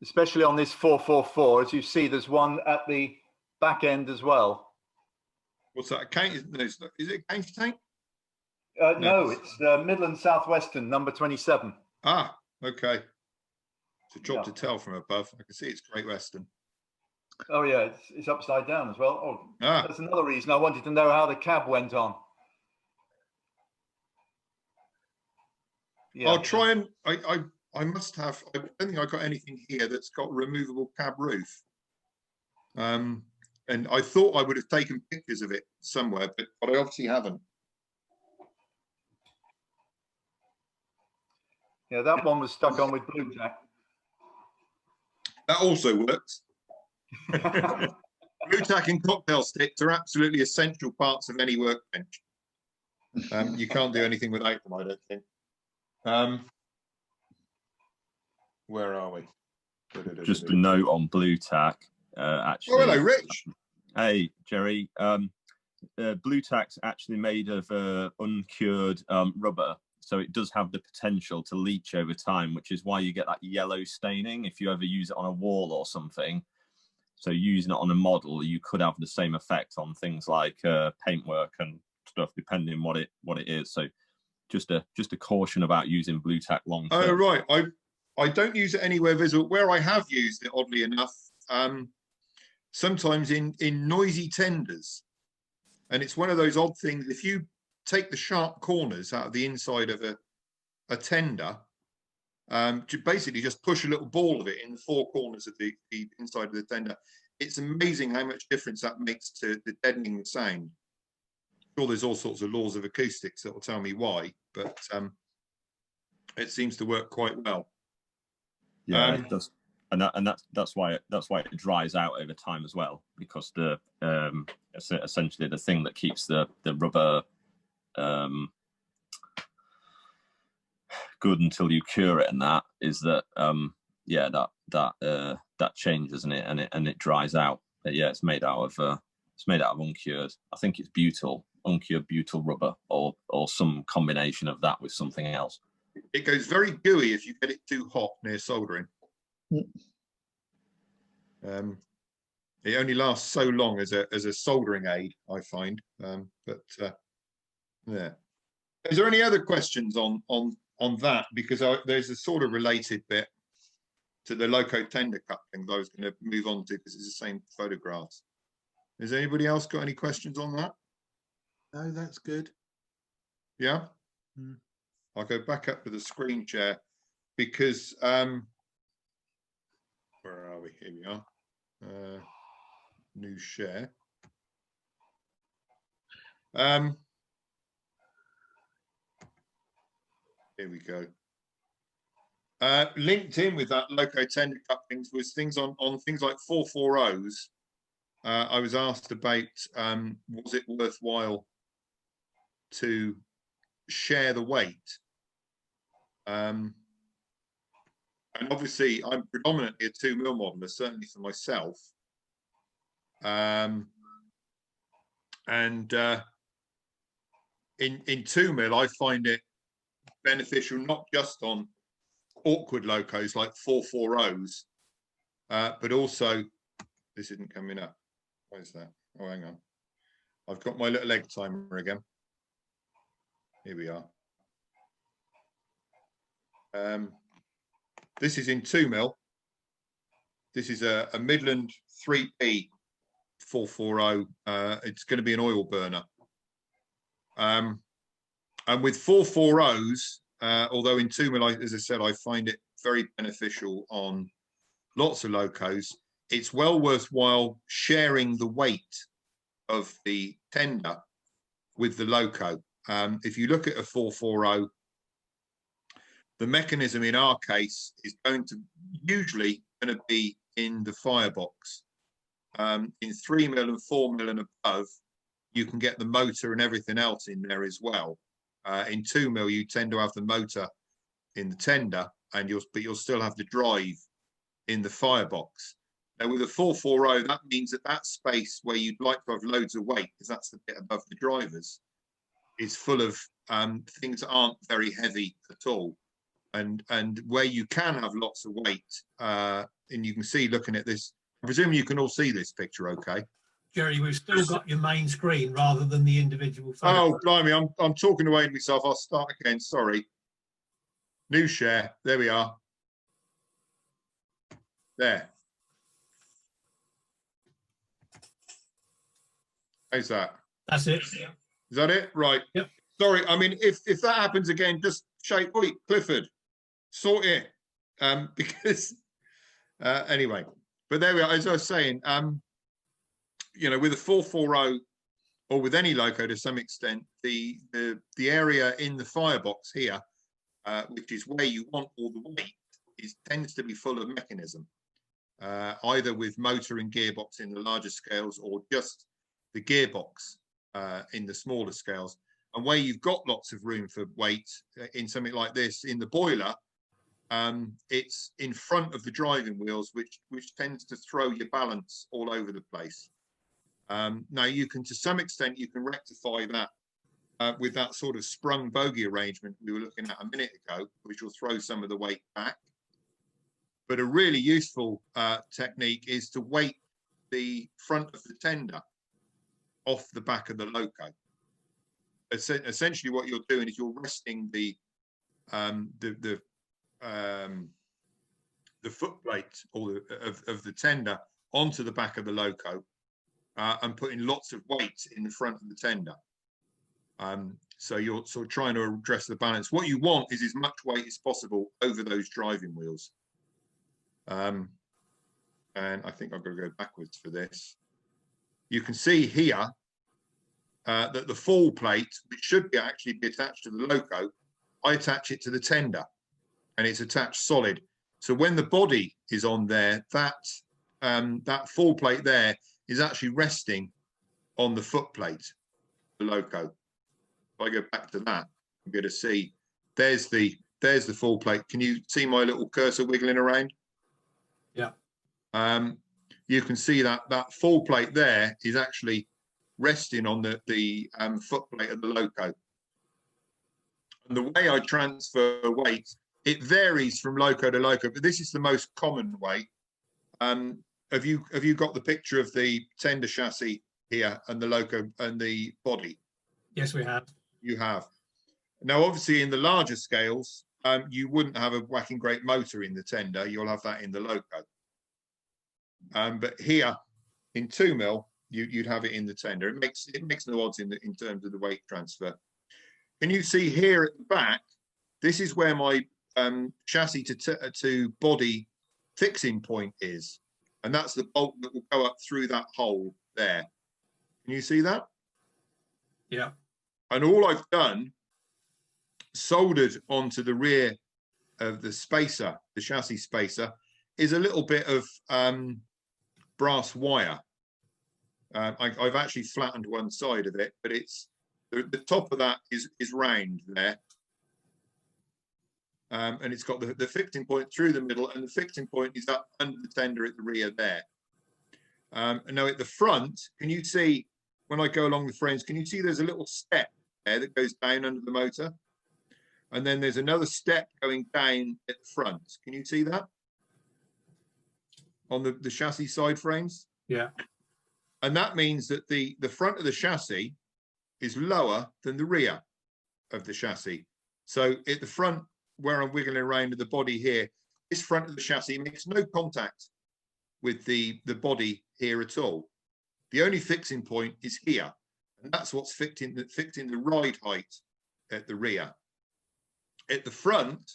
Especially on this 444, as you see, there's one at the back end as well. What's that? Is it a counter tank? No, it's Midland Southwestern, number 27. Ah, okay. It's a job to tell from above. I can see it's Great Western. Oh yeah, it's upside down as well. Oh, that's another reason I wanted to know how the cab went on. Yeah. I'll try and I must have. I don't think I got anything here that's got removable cab roof. And I thought I would have taken pictures of it somewhere, but I obviously haven't. Yeah, that one was stuck on with blue tack. That also works. Blue tack and cocktail sticks are absolutely essential parts of any workbench. You can't do anything without them, I don't think. Where are we? Just a note on blue tack. Actually. Oh, hello, Rich. Hey, Jerry. blue tack's actually made of uncured rubber, so it does have the potential to leach over time, which is why you get that yellow staining if you ever use it on a wall or something. So using it on a model, you could have the same effect on things like paintwork and stuff, depending what it is. So just a caution about using blue tack long term. Oh right, I don't use it anywhere visible. Where I have used it, oddly enough, sometimes in noisy tenders, and it's one of those odd things. If you take the sharp corners out of the inside of a tender, to basically just push a little ball of it in the four corners of the inside of the tender, it's amazing how much difference that makes to the deadening the sound. Sure, there's all sorts of laws of acoustics that will tell me why, but it seems to work quite well. Yeah, it does, and that's why it dries out over time as well, because the essentially the thing that keeps the rubber good until you cure it, and that is that that changes, and it dries out. But yeah, it's made out of uncured. I think it's uncured butyl rubber, or some combination of that with something else. It goes very gooey if you get it too hot near soldering. It only lasts so long as a soldering aid, I find. Yeah. Is there any other questions on that? Because there's a sort of related bit to the loco tender coupling that I was going to move on to, because it's the same photographs. Has anybody else got any questions on that? No, that's good. Yeah. I'll go back up to the screen share, because where are we? Here we are. New share. Here we go. Linked in with that loco tender couplings was things on things like 440s. I was asked about was it worthwhile to share the weight, and obviously I'm predominantly a 2 mil modeler, certainly for myself, and in 2 mil I find it beneficial not just on awkward locos like 440s, but also, this isn't coming up. Where's that? Oh, hang on. I've got my little egg timer again. Here we are. This is in 2 mil. This is a Midland 3P 440. It's going to be an oil burner. And with 440s, although in 2 mil, as I said, I find it very beneficial on lots of locos, it's well worthwhile sharing the weight of the tender with the loco. If you look at a 440, the mechanism in our case is usually going to be in the firebox. In 3 mil and 4 mil and above, you can get the motor and everything else in there as well. In 2 mil, you tend to have the motor in the tender, but you'll still have the drive in the firebox. Now, with a 440, that means that space where you'd like to have loads of weight, because that's the bit above the drivers, is full of things that aren't very heavy at all. And where you can have lots of weight, and you can see, looking at this, I presume you can all see this picture okay? Jerry, we've still got your main screen rather than the individual photos. Oh, blimey, I'm talking away to myself. I'll start again, sorry. New share, there we are. There. How's that? That's it. Is that it? Right. Yep. Sorry, I mean, if that happens again, just shake, wait, Clifford, sort it. Because, anyway, but there we are. As I was saying, you know, with a 440 or with any loco to some extent, the area in the firebox here, which is where you want all the weight, tends to be full of mechanism, either with motor and gearbox in the larger scales or just the gearbox in the smaller scales. And where you've got lots of room for weight in something like this, in the boiler, it's in front of the driving wheels, which tends to throw your balance all over the place. Now you can, to some extent, you can rectify that with that sort of sprung bogey arrangement we were looking at a minute ago, which will throw some of the weight back. But a really useful technique is to weight the front of the tender off the back of the loco. Essentially, what you're doing is you're resting the foot plate or of the tender onto the back of the loco and putting lots of weight in the front of the tender. So you're sort of trying to address the balance. What you want is as much weight as possible over those driving wheels. And I think I've got to go backwards for this. You can see here that the fall plate, which should be actually be attached to the loco, I attach it to the tender and it's attached solid. So when the body is on there, that fall plate there is actually resting on the foot plate, the loco. If I go back to that, I'm going to see there's the fall plate. Can you see my little cursor wiggling around? Yeah. You can see that fall plate there is actually resting on the foot plate of the loco. And the way I transfer weight, it varies from loco to loco, but this is the most common way. Have you got the picture of the tender chassis here and the loco and the body? Yes, we have. You have. Now, obviously, in the larger scales, you wouldn't have a whacking great motor in the tender. You'll have that in the loco. But here, in 2mm, you'd have it in the tender. It makes no odds in terms of the weight transfer. Can you see here at the back? This is where my chassis to body fixing point is, and that's the bolt that will go up through that hole there. Can you see that? Yeah. And all I've done, soldered onto the rear of the spacer, the chassis spacer, is a little bit of brass wire. I've actually flattened one side of it, but it's the top of that is round there. And it's got the fixing point through the middle, and the fixing point is up under the tender at the rear there. And now at the front, can you see, when I go along the frames, can you see there's a little step there that goes down under the motor? And then there's another step going down at the front. Can you see that? On the chassis side frames? Yeah. And that means that the front of the chassis is lower than the rear of the chassis. So at the front, where I'm wiggling around with the body here, this front of the chassis makes no contact with the body here at all. The only fixing point is here, and that's what's fixing the ride height at the rear. At the front,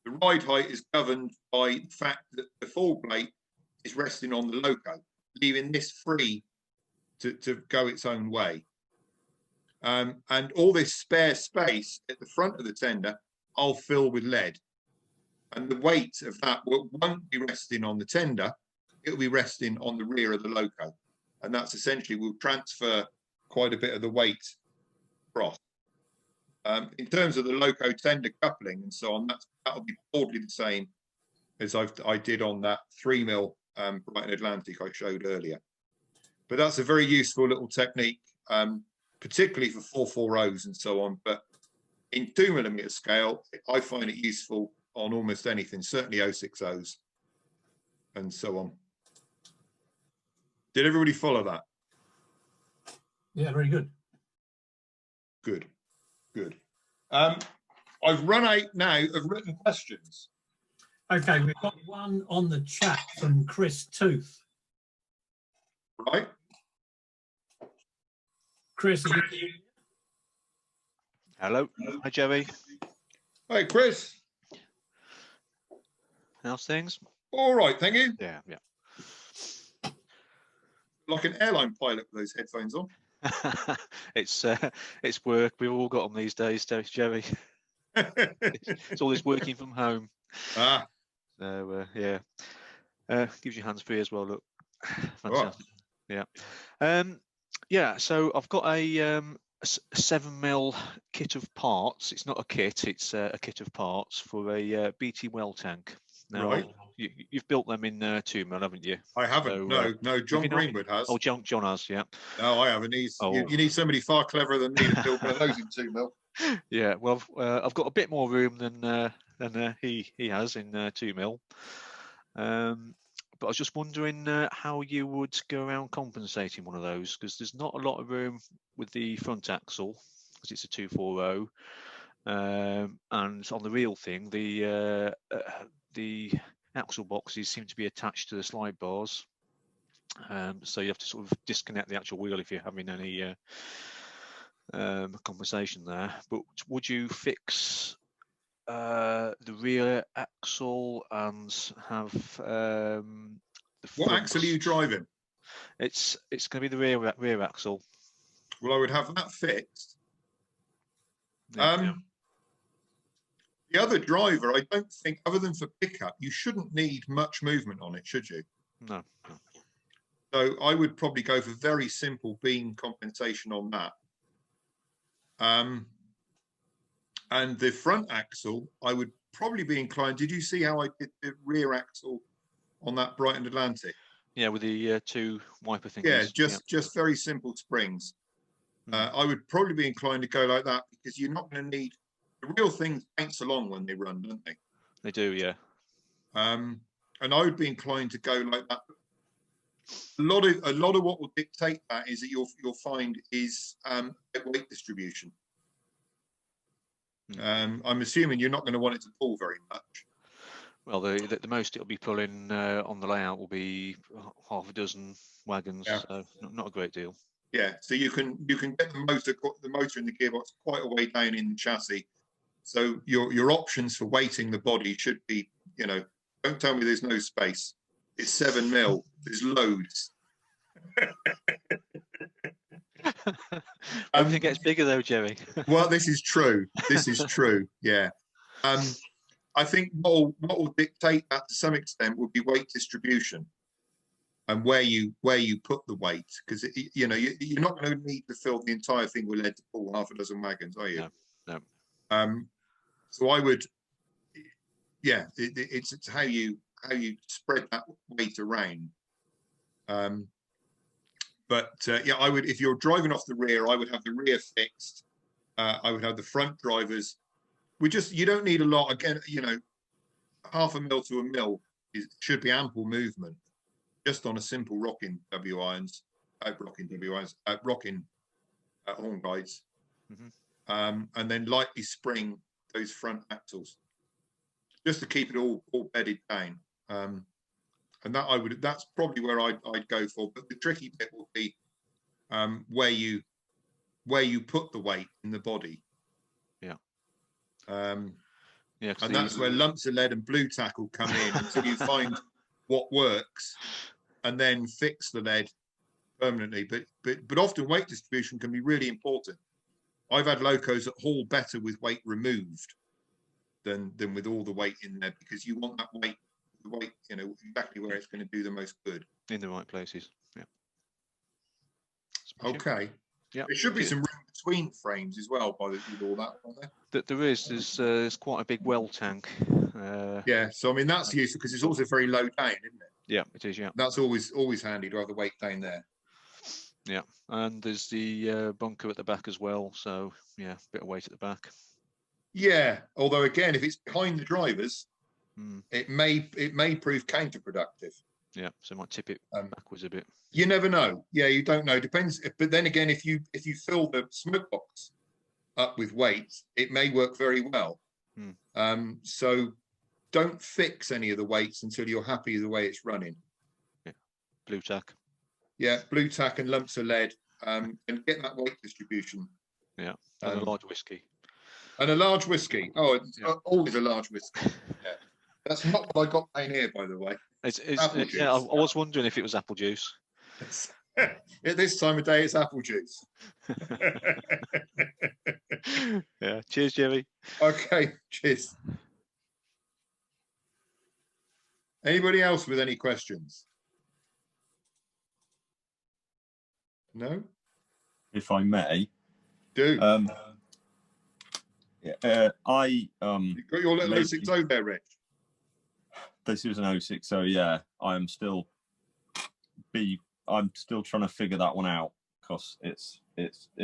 the ride height is governed by the fact that the fall plate is resting on the loco, leaving this free to go its own way. And all this spare space at the front of the tender, I'll fill with lead. And the weight of that won't be resting on the tender, it'll be resting on the rear of the loco. And that's essentially, will transfer quite a bit of the weight across. In terms of the loco tender coupling and so on, that'll be broadly the same as I did on that 3mm Brighton Atlantic I showed earlier. But that's a very useful little technique, particularly for 440s and so on. But in 2mm scale, I find it useful on almost anything, certainly 060s and so on. Did everybody follow that? Yeah, very good. Good, good. I've run out now of written questions. Okay, we've got one on the chat from Chris Tooth. Right. Chris, are you... Hello. Hi, Joey. Hi, Chris. How's things? All right, thank you. Yeah, yeah. Like an airline pilot with those headphones on. It's work. We've all got them these days, Joey. It's all this working from home. Ah. So yeah, gives you hands free as well. Look, fantastic. Oh. Yeah, yeah. So I've got a 7mm kit of parts. It's not a kit. It's a kit of parts for a BT well tank. Now, right. you've built them in 2mm, haven't you? I haven't. So, No. John have you not? Greenwood has. Oh, John has. Yeah. No, I haven't. You need somebody far cleverer than me to build one of those in 2mm. Yeah. Well, I've got a bit more room than he has in 2mm. But I was just wondering how you would go around compensating one of those, because there's not a lot of room with the front axle because it's a 240. And on the real thing, the axle boxes seem to be attached to the slide bars, so you have to sort of disconnect the actual wheel if you're having any compensation there. But would you fix the rear axle and have the what axle are you driving? It's going to be the rear axle. Well, I would have that fixed. Yeah. The other driver, I don't think, other than for pickup, you shouldn't need much movement on it, should you? No. So I would probably go for very simple beam compensation on that. And the front axle, I would probably be inclined. Did you see how I did the rear axle on that Brighton Atlantic? Yeah, with the 2 wiper things. Yeah, just very simple springs. I would probably be inclined to go like that, because you're not going to need. The real things bounce along when they run, don't they? They do, yeah. And I would be inclined to go like that. A lot of what will dictate that is that you'll find is weight distribution. I'm assuming you're not going to want it to pull very much. Well, the most it'll be pulling on the layout will be half a dozen wagons, so not a great deal. Yeah, so you can get the motor in the gearbox quite a way down in the chassis. So your options for weighting the body should be, don't tell me there's no space. It's 7mm. There's loads. Everything gets bigger though, Jerry. Well, this is true. This is true. Yeah. I think what will dictate that to some extent would be weight distribution and where you put the weight, because you're not going to need to fill the entire thing with lead to pull half a dozen wagons, are you? No. So I would, it's how you spread that weight around. But I would, if you're driving off the rear, I would have the rear fixed. I would have the front drivers. You don't need a lot. Again, 0.5mm to 1mm should be ample movement, just on a simple rocking horn guides, and then lightly spring those front axles, just to keep it all bedded down. And that's probably where I'd go for. But the tricky bit will be where you put the weight in the body. Yeah. And that's where lumps of lead and blue tackle come in until you find what works, and then fix the lead permanently. But often weight distribution can be really important. I've had locos that haul better with weight removed than with all the weight in there, because you want that weight, exactly where it's going to do the most good. In the right places. Yeah. Okay. Yeah. There should be some room between frames as well with all that on there. There's quite a big well tank. Yeah, so I mean that's useful because it's also very low down, isn't it? Yeah, it is. Yeah. That's always handy to have the weight down there. Yeah, and there's the bunker at the back as well. So yeah, a bit of weight at the back. Yeah, although again, if it's behind the drivers, it may prove counterproductive. Yeah, so it might tip it backwards a bit. You never know. Yeah, you don't know. Depends. But then again, if you fill the smoke box up with weight, it may work very well. So don't fix any of the weights until you're happy with the way it's running. Yeah, blue tack. Yeah, blue tack and lumps of lead, and get that weight distribution. Yeah, and a large whiskey. And a large whiskey. Oh, it's always a large whiskey. Yeah. That's not what I got down here, by the way. Yeah, I was wondering if it was apple juice. At this time of day, it's apple juice. Yeah. Cheers, Jerry. Okay. Cheers. Anybody else with any questions? No? If I may. Do. I you got your little 060 there, Rich? This is an 06, so yeah, I'm still trying to figure that one out, because it's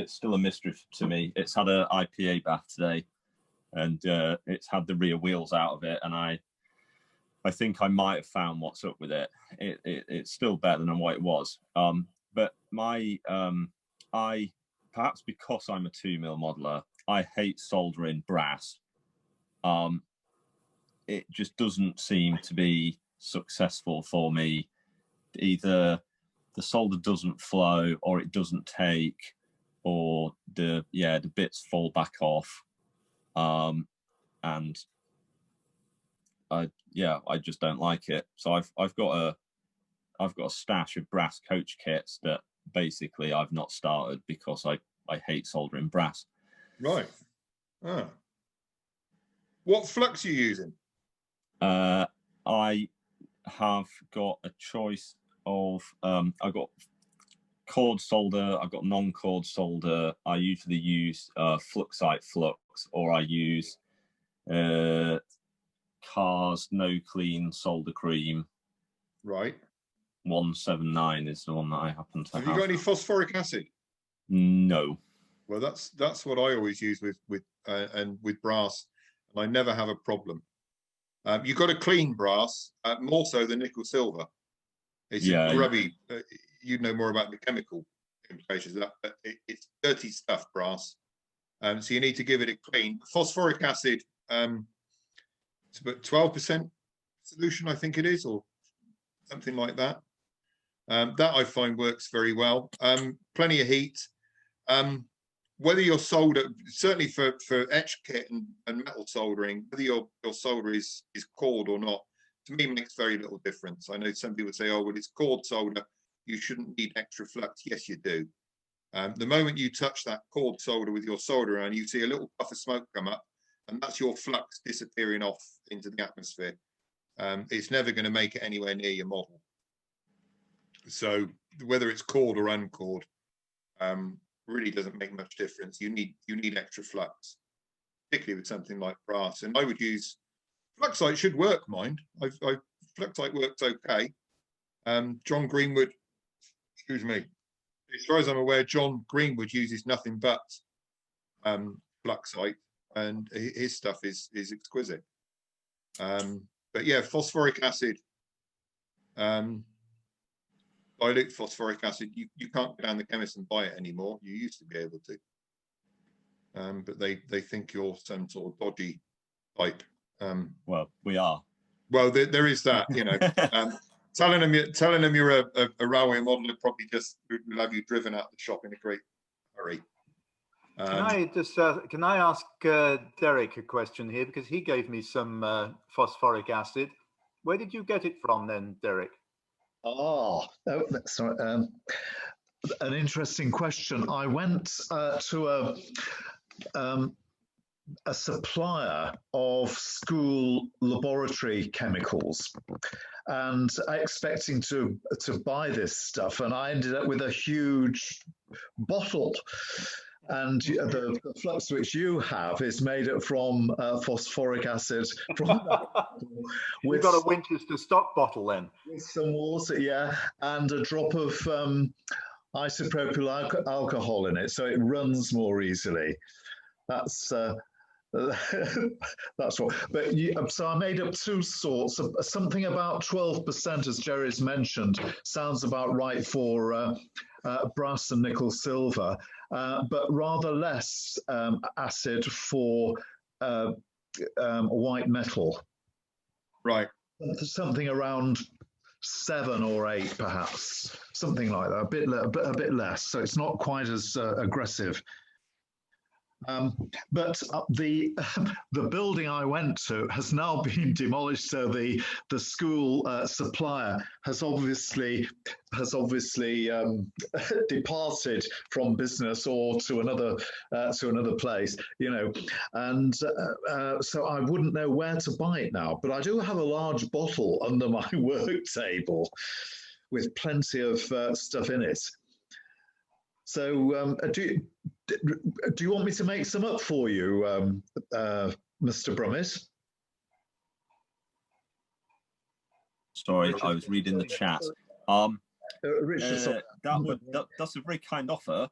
still a mystery to me. It's had an IPA bath today, and it's had the rear wheels out of it, and I think I might have found what's up with it. It's still better than what it was. But perhaps because I'm a 2mm modeler, I hate soldering brass. It just doesn't seem to be successful for me. Either the solder doesn't flow, or it doesn't take, or the bits fall back off. And I just don't like it. So I've got a stash of brass coach kits that basically I've not started because I hate soldering brass. Right. Ah. What flux are you using? I have got a choice of I've got cord solder, I've got non-cord solder. I usually use Fluxite flux, or I use Car's No Clean solder cream. Right. 179 is the one that I happen to have. Have you got any phosphoric acid? No. Well, that's what I always use with brass, and I never have a problem. You've got to clean brass, more so than nickel silver. It's a grubby. You know more about the chemical implications of that, but it's dirty stuff, brass. So you need to give it a clean. Phosphoric acid, it's about 12% solution, I think it is, or something like that. That I find works very well. Plenty of heat. Whether your solder, certainly for etch kit and metal soldering, whether your solder is cord or not, to me makes very little difference. I know some people say, oh, well, it's cord solder, you shouldn't need extra flux. Yes, you do. The moment you touch that cord solder with your solder iron, you see a little puff of smoke come up, and that's your flux disappearing off into the atmosphere. It's never going to make it anywhere near your model. So whether it's cord or uncord, really doesn't make much difference. You need extra flux, particularly with something like brass. And I would use Fluxite. Should work, mind. Fluxite works okay. John Greenwood, excuse me, as far as I'm aware, John Greenwood uses nothing but Fluxite, and his stuff is exquisite. But yeah, phosphoric acid, dilute phosphoric acid, you can't go down the chemist and buy it anymore. You used to be able to, but they think you're some sort of dodgy type. Well, we are. Well, there is that, you know. Telling them you're a railway modeler probably just will have you driven out the shop in a great hurry. Can I ask Derek a question here, because he gave me some phosphoric acid. Where did you get it from then, Derek? That's an interesting question. I went to a supplier of school laboratory chemicals, and expecting to buy this stuff, and I ended up with a huge bottle. And the flux which you have is made up from phosphoric acid. We've got a Winchester stock bottle then. With some water, yeah, and a drop of isopropyl alcohol in it, so it runs more easily. That's that's what. But so I made up two sorts of something about 12%, as Jerry's mentioned. Sounds about right for brass and nickel silver, but rather less acid for white metal. Right. Something around 7 or 8, perhaps, something like that. A bit less. So it's not quite as aggressive. But the building I went to has now been demolished, so the school supplier has obviously departed from business or to another place, you know, and so I wouldn't know where to buy it now. But I do have a large bottle under my work table with plenty of stuff in it. So do you want me to make some up for you, Mr. Brummett? Sorry, I was reading the chat. Richard, that's a very kind offer.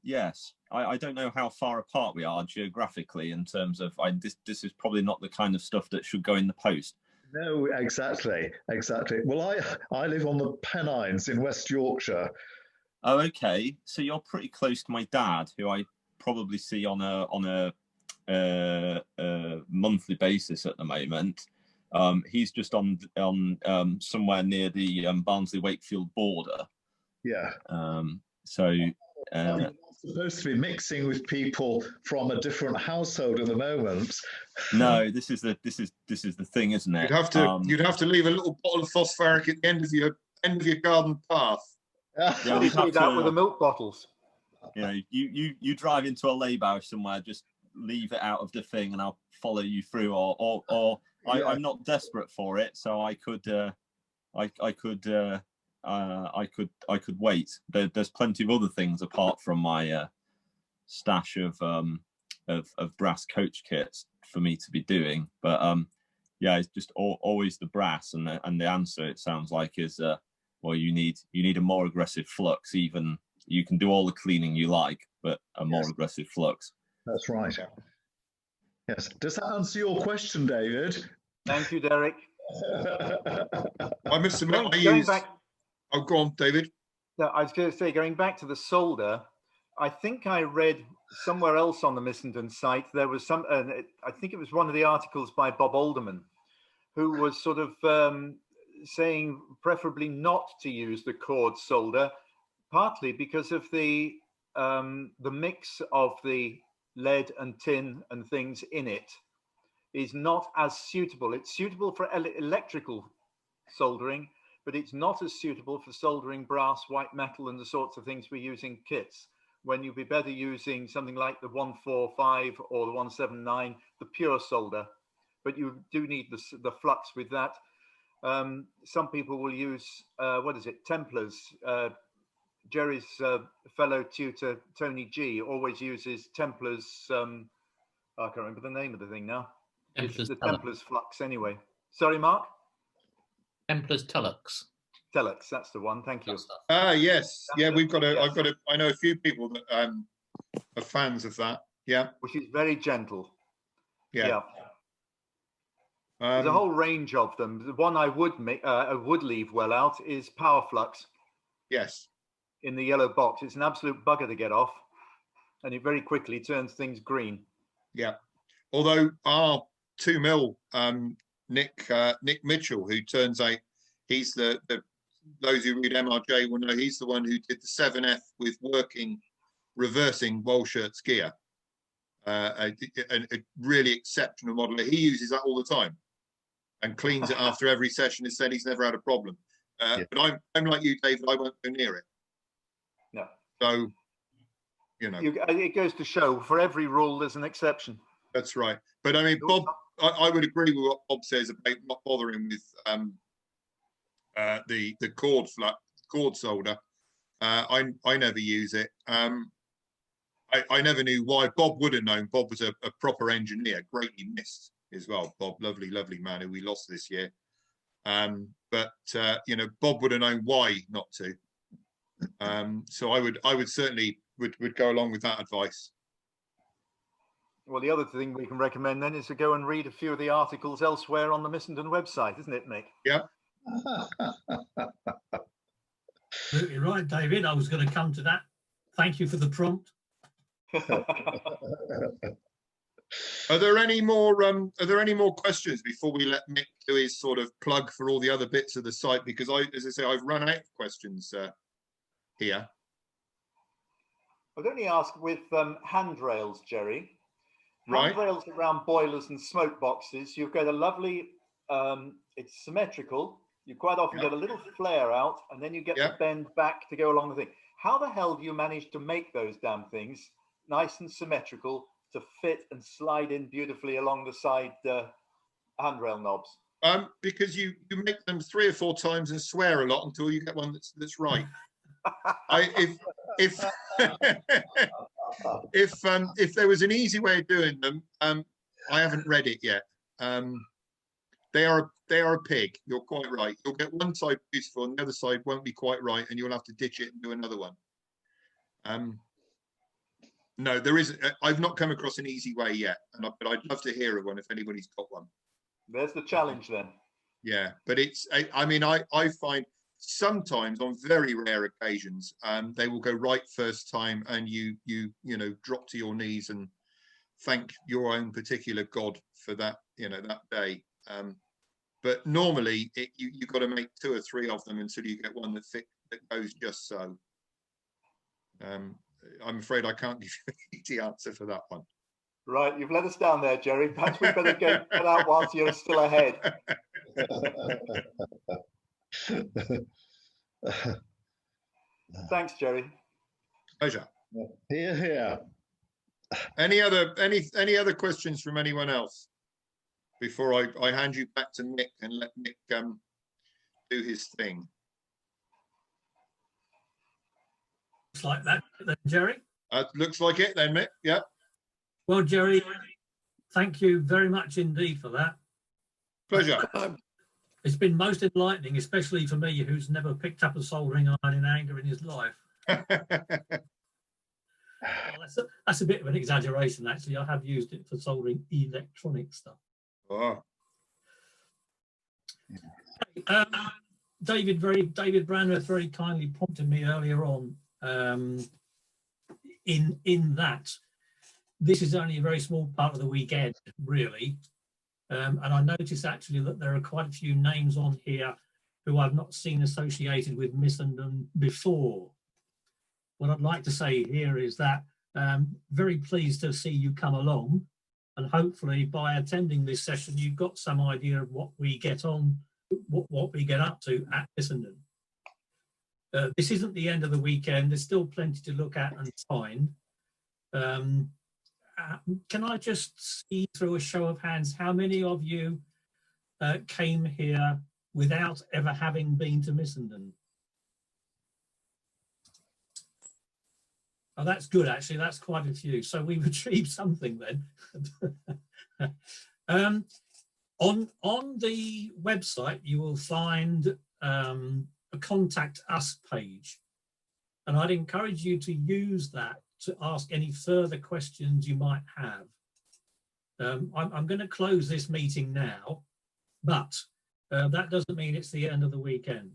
Yes, I don't know how far apart we are geographically in terms of this is probably not the kind of stuff that should go in the post. No, exactly. Well, I live on the Pennines in West Yorkshire. Oh, okay. So you're pretty close to my dad, who I probably see on a monthly basis at the moment. He's just on somewhere near the Barnsley Wakefield border. Yeah. So you're supposed to be mixing with people from a different household at the moment. No, this is the thing, isn't it? You'd have to leave a little bottle of phosphoric at the end of your garden path. Yeah, we do that with the milk bottles. You know, you drive into a lay-by somewhere, just leave it out of the thing, and I'll follow you through. Or I'm not desperate for it, so I could wait. There's plenty of other things apart from my stash of brass coach kits for me to be doing. But yeah, it's just always the brass, and the answer, it sounds like, is well, you need a more aggressive flux. Even you can do all the cleaning you like, but a more aggressive flux. That's right. Yes. Does that answer your question, David? Thank you, Derek. I must admit, Oh, go on, David. No, I was going to say, going back to the solder, I think I read somewhere else on the Missenden site, there was some, I think it was one of the articles by Bob Alderman, who was sort of saying preferably not to use the cord solder, partly because of the mix of the lead and tin and things in it is not as suitable. It's suitable for electrical soldering, but it's not as suitable for soldering brass, white metal, and the sorts of things we use in kits, when you'd be better using something like the 145 or the 179, the pure solder. But you do need the flux with that. Some people will use, Templars. Jerry's fellow tutor, Tony G, always uses Templars. I can't remember the name of the thing now. It's the Templars flux anyway. Sorry, Mark? Templars Tellux. Tellux, that's the one. Thank you. Yes. Yeah, I know a few people that are fans of that. Yeah. Which is very gentle. Yeah. There's a whole range of them. The one I would leave well out is Power Flux. Yes. In the yellow box. It's an absolute bugger to get off, and it very quickly turns things green. Yeah. Although our 2mm Nick Mitchell, who turns out he's the those who read MRJ will know he's the one who did the 7F with reversing Walshirt's gear. A really exceptional model. He uses that all the time and cleans it after every session. He said he's never had a problem. But I'm like you, David. I won't go near it. No. So, you know, it goes to show for every rule there's an exception. That's right. But I mean, Bob, I would agree with what Bob says about not bothering with the cord solder. I never use it. I never knew why. Bob would have known. Bob was a proper engineer, greatly missed as well. Bob, lovely man who we lost this year. But you know, Bob would have known why not to. So I would certainly would go along with that advice. Well, the other thing we can recommend then is to go and read a few of the articles elsewhere on the Missenden website, isn't it, Nick? Yeah. You're right, David. I was going to come to that. Thank you for the prompt. Are there any more questions before we let Mick do his sort of plug for all the other bits of the site? Because as I say, I've run out of questions here. I'd only ask with handrails, Jerry. Right. Handrails around boilers and smoke boxes. You've got a lovely, it's symmetrical. You quite often get a little flare out, and then you get the bend back to go along the thing. How the hell do you manage to make those damn things nice and symmetrical to fit and slide in beautifully along the side handrail knobs? Because you make them 3 or 4 times and swear a lot until you get one that's right. If there was an easy way of doing them, I haven't read it yet. they are a pig. You're quite right. You'll get one side beautiful and the other side won't be quite right, and you'll have to ditch it and do another one. No, there isn't. I've not come across an easy way yet, but I'd love to hear of one if anybody's got one. There's the challenge then. Yeah, but it's. I mean, I find sometimes on very rare occasions, they will go right first time, and you know, drop to your knees and thank your own particular god for that, you know, that day. But normally you've got to make 2 or 3 of them until you get one that goes just so. I'm afraid I can't give you an easy answer for that one. Right, you've let us down there, Jerry. Perhaps we better get out whilst you're still ahead. Thanks, Jerry. Pleasure. Here, here. Any other questions from anyone else before I hand you back to Nick and let Nick do his thing? Looks like that then, Jerry. Looks like it then, Mick. Yeah. Well, Jerry, thank you very much indeed for that. Pleasure. It's been most enlightening, especially for me, who's never picked up a soldering iron in anger in his life. Well, that's a bit of an exaggeration, actually. I have used it for soldering electronic stuff. Oh. David Brandreth very kindly prompted me earlier on in that this is only a very small part of the weekend, really. And I noticed actually that there are quite a few names on here who I've not seen associated with Missenden before. What I'd like to say here is that very pleased to see you come along, and hopefully by attending this session you've got some idea of what we get on, what we get up to at Missenden. This isn't the end of the weekend. There's still plenty to look at and find. Can I just see through a show of hands how many of you came here without ever having been to Missenden? Oh, that's good, actually. That's quite a few. So we've achieved something then. On the website, you will find a contact us page. And I'd encourage you to use that to ask any further questions you might have. I'm going to close this meeting now, but that doesn't mean it's the end of the weekend.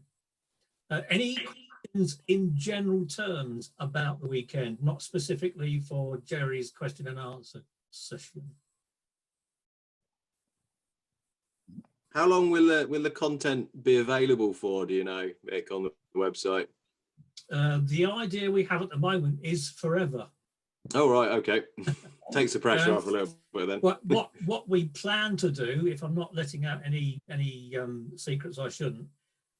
Any questions in general terms about the weekend, not specifically for Jerry's question and answer session? How long will the content be available for, do you know, Mick, on the website? The idea we have at the moment is forever. Oh, right, okay. Takes the pressure off a little bit then. What we plan to do, if I'm not letting out any secrets I shouldn't,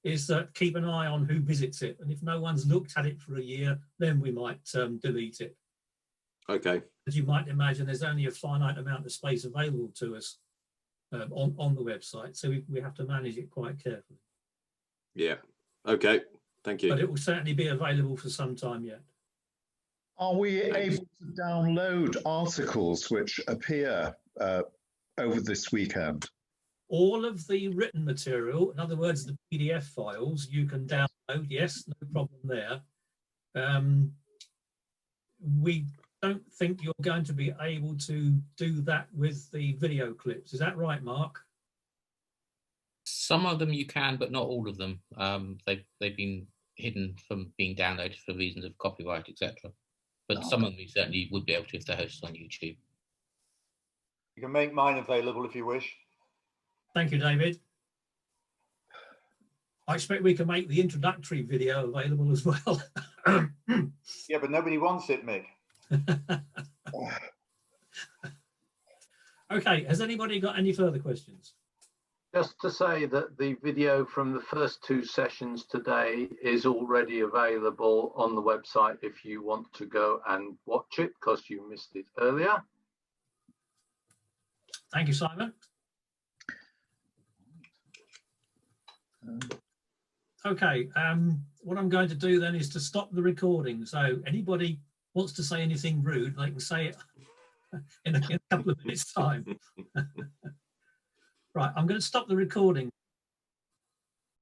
is that keep an eye on who visits it. And if no one's looked at it for a year, then we might delete it. Okay. As you might imagine, there's only a finite amount of space available to us on the website. So we have to manage it quite carefully. Yeah. Okay. Thank you. But it will certainly be available for some time yet. Are we able to download articles which appear over this weekend? All of the written material, in other words, the PDF files, you can download. Yes, no problem there. We don't think you're going to be able to do that with the video clips. Is that right, Mark? Some of them you can, but not all of them. They've been hidden from being downloaded for reasons of copyright, etc. But some of them you certainly would be able to if they're hosted on YouTube. You can make mine available if you wish. Thank you, David. I expect we can make the introductory video available as well. Yeah, but nobody wants it, Mick. Okay, has anybody got any further questions? Just to say that the video from the first 2 sessions today is already available on the website if you want to go and watch it because you missed it earlier. Thank you, Simon. Okay, what I'm going to do then is to stop the recording. So anybody wants to say anything rude, they can say it in a couple of minutes' time. Right, I'm going to stop the recording.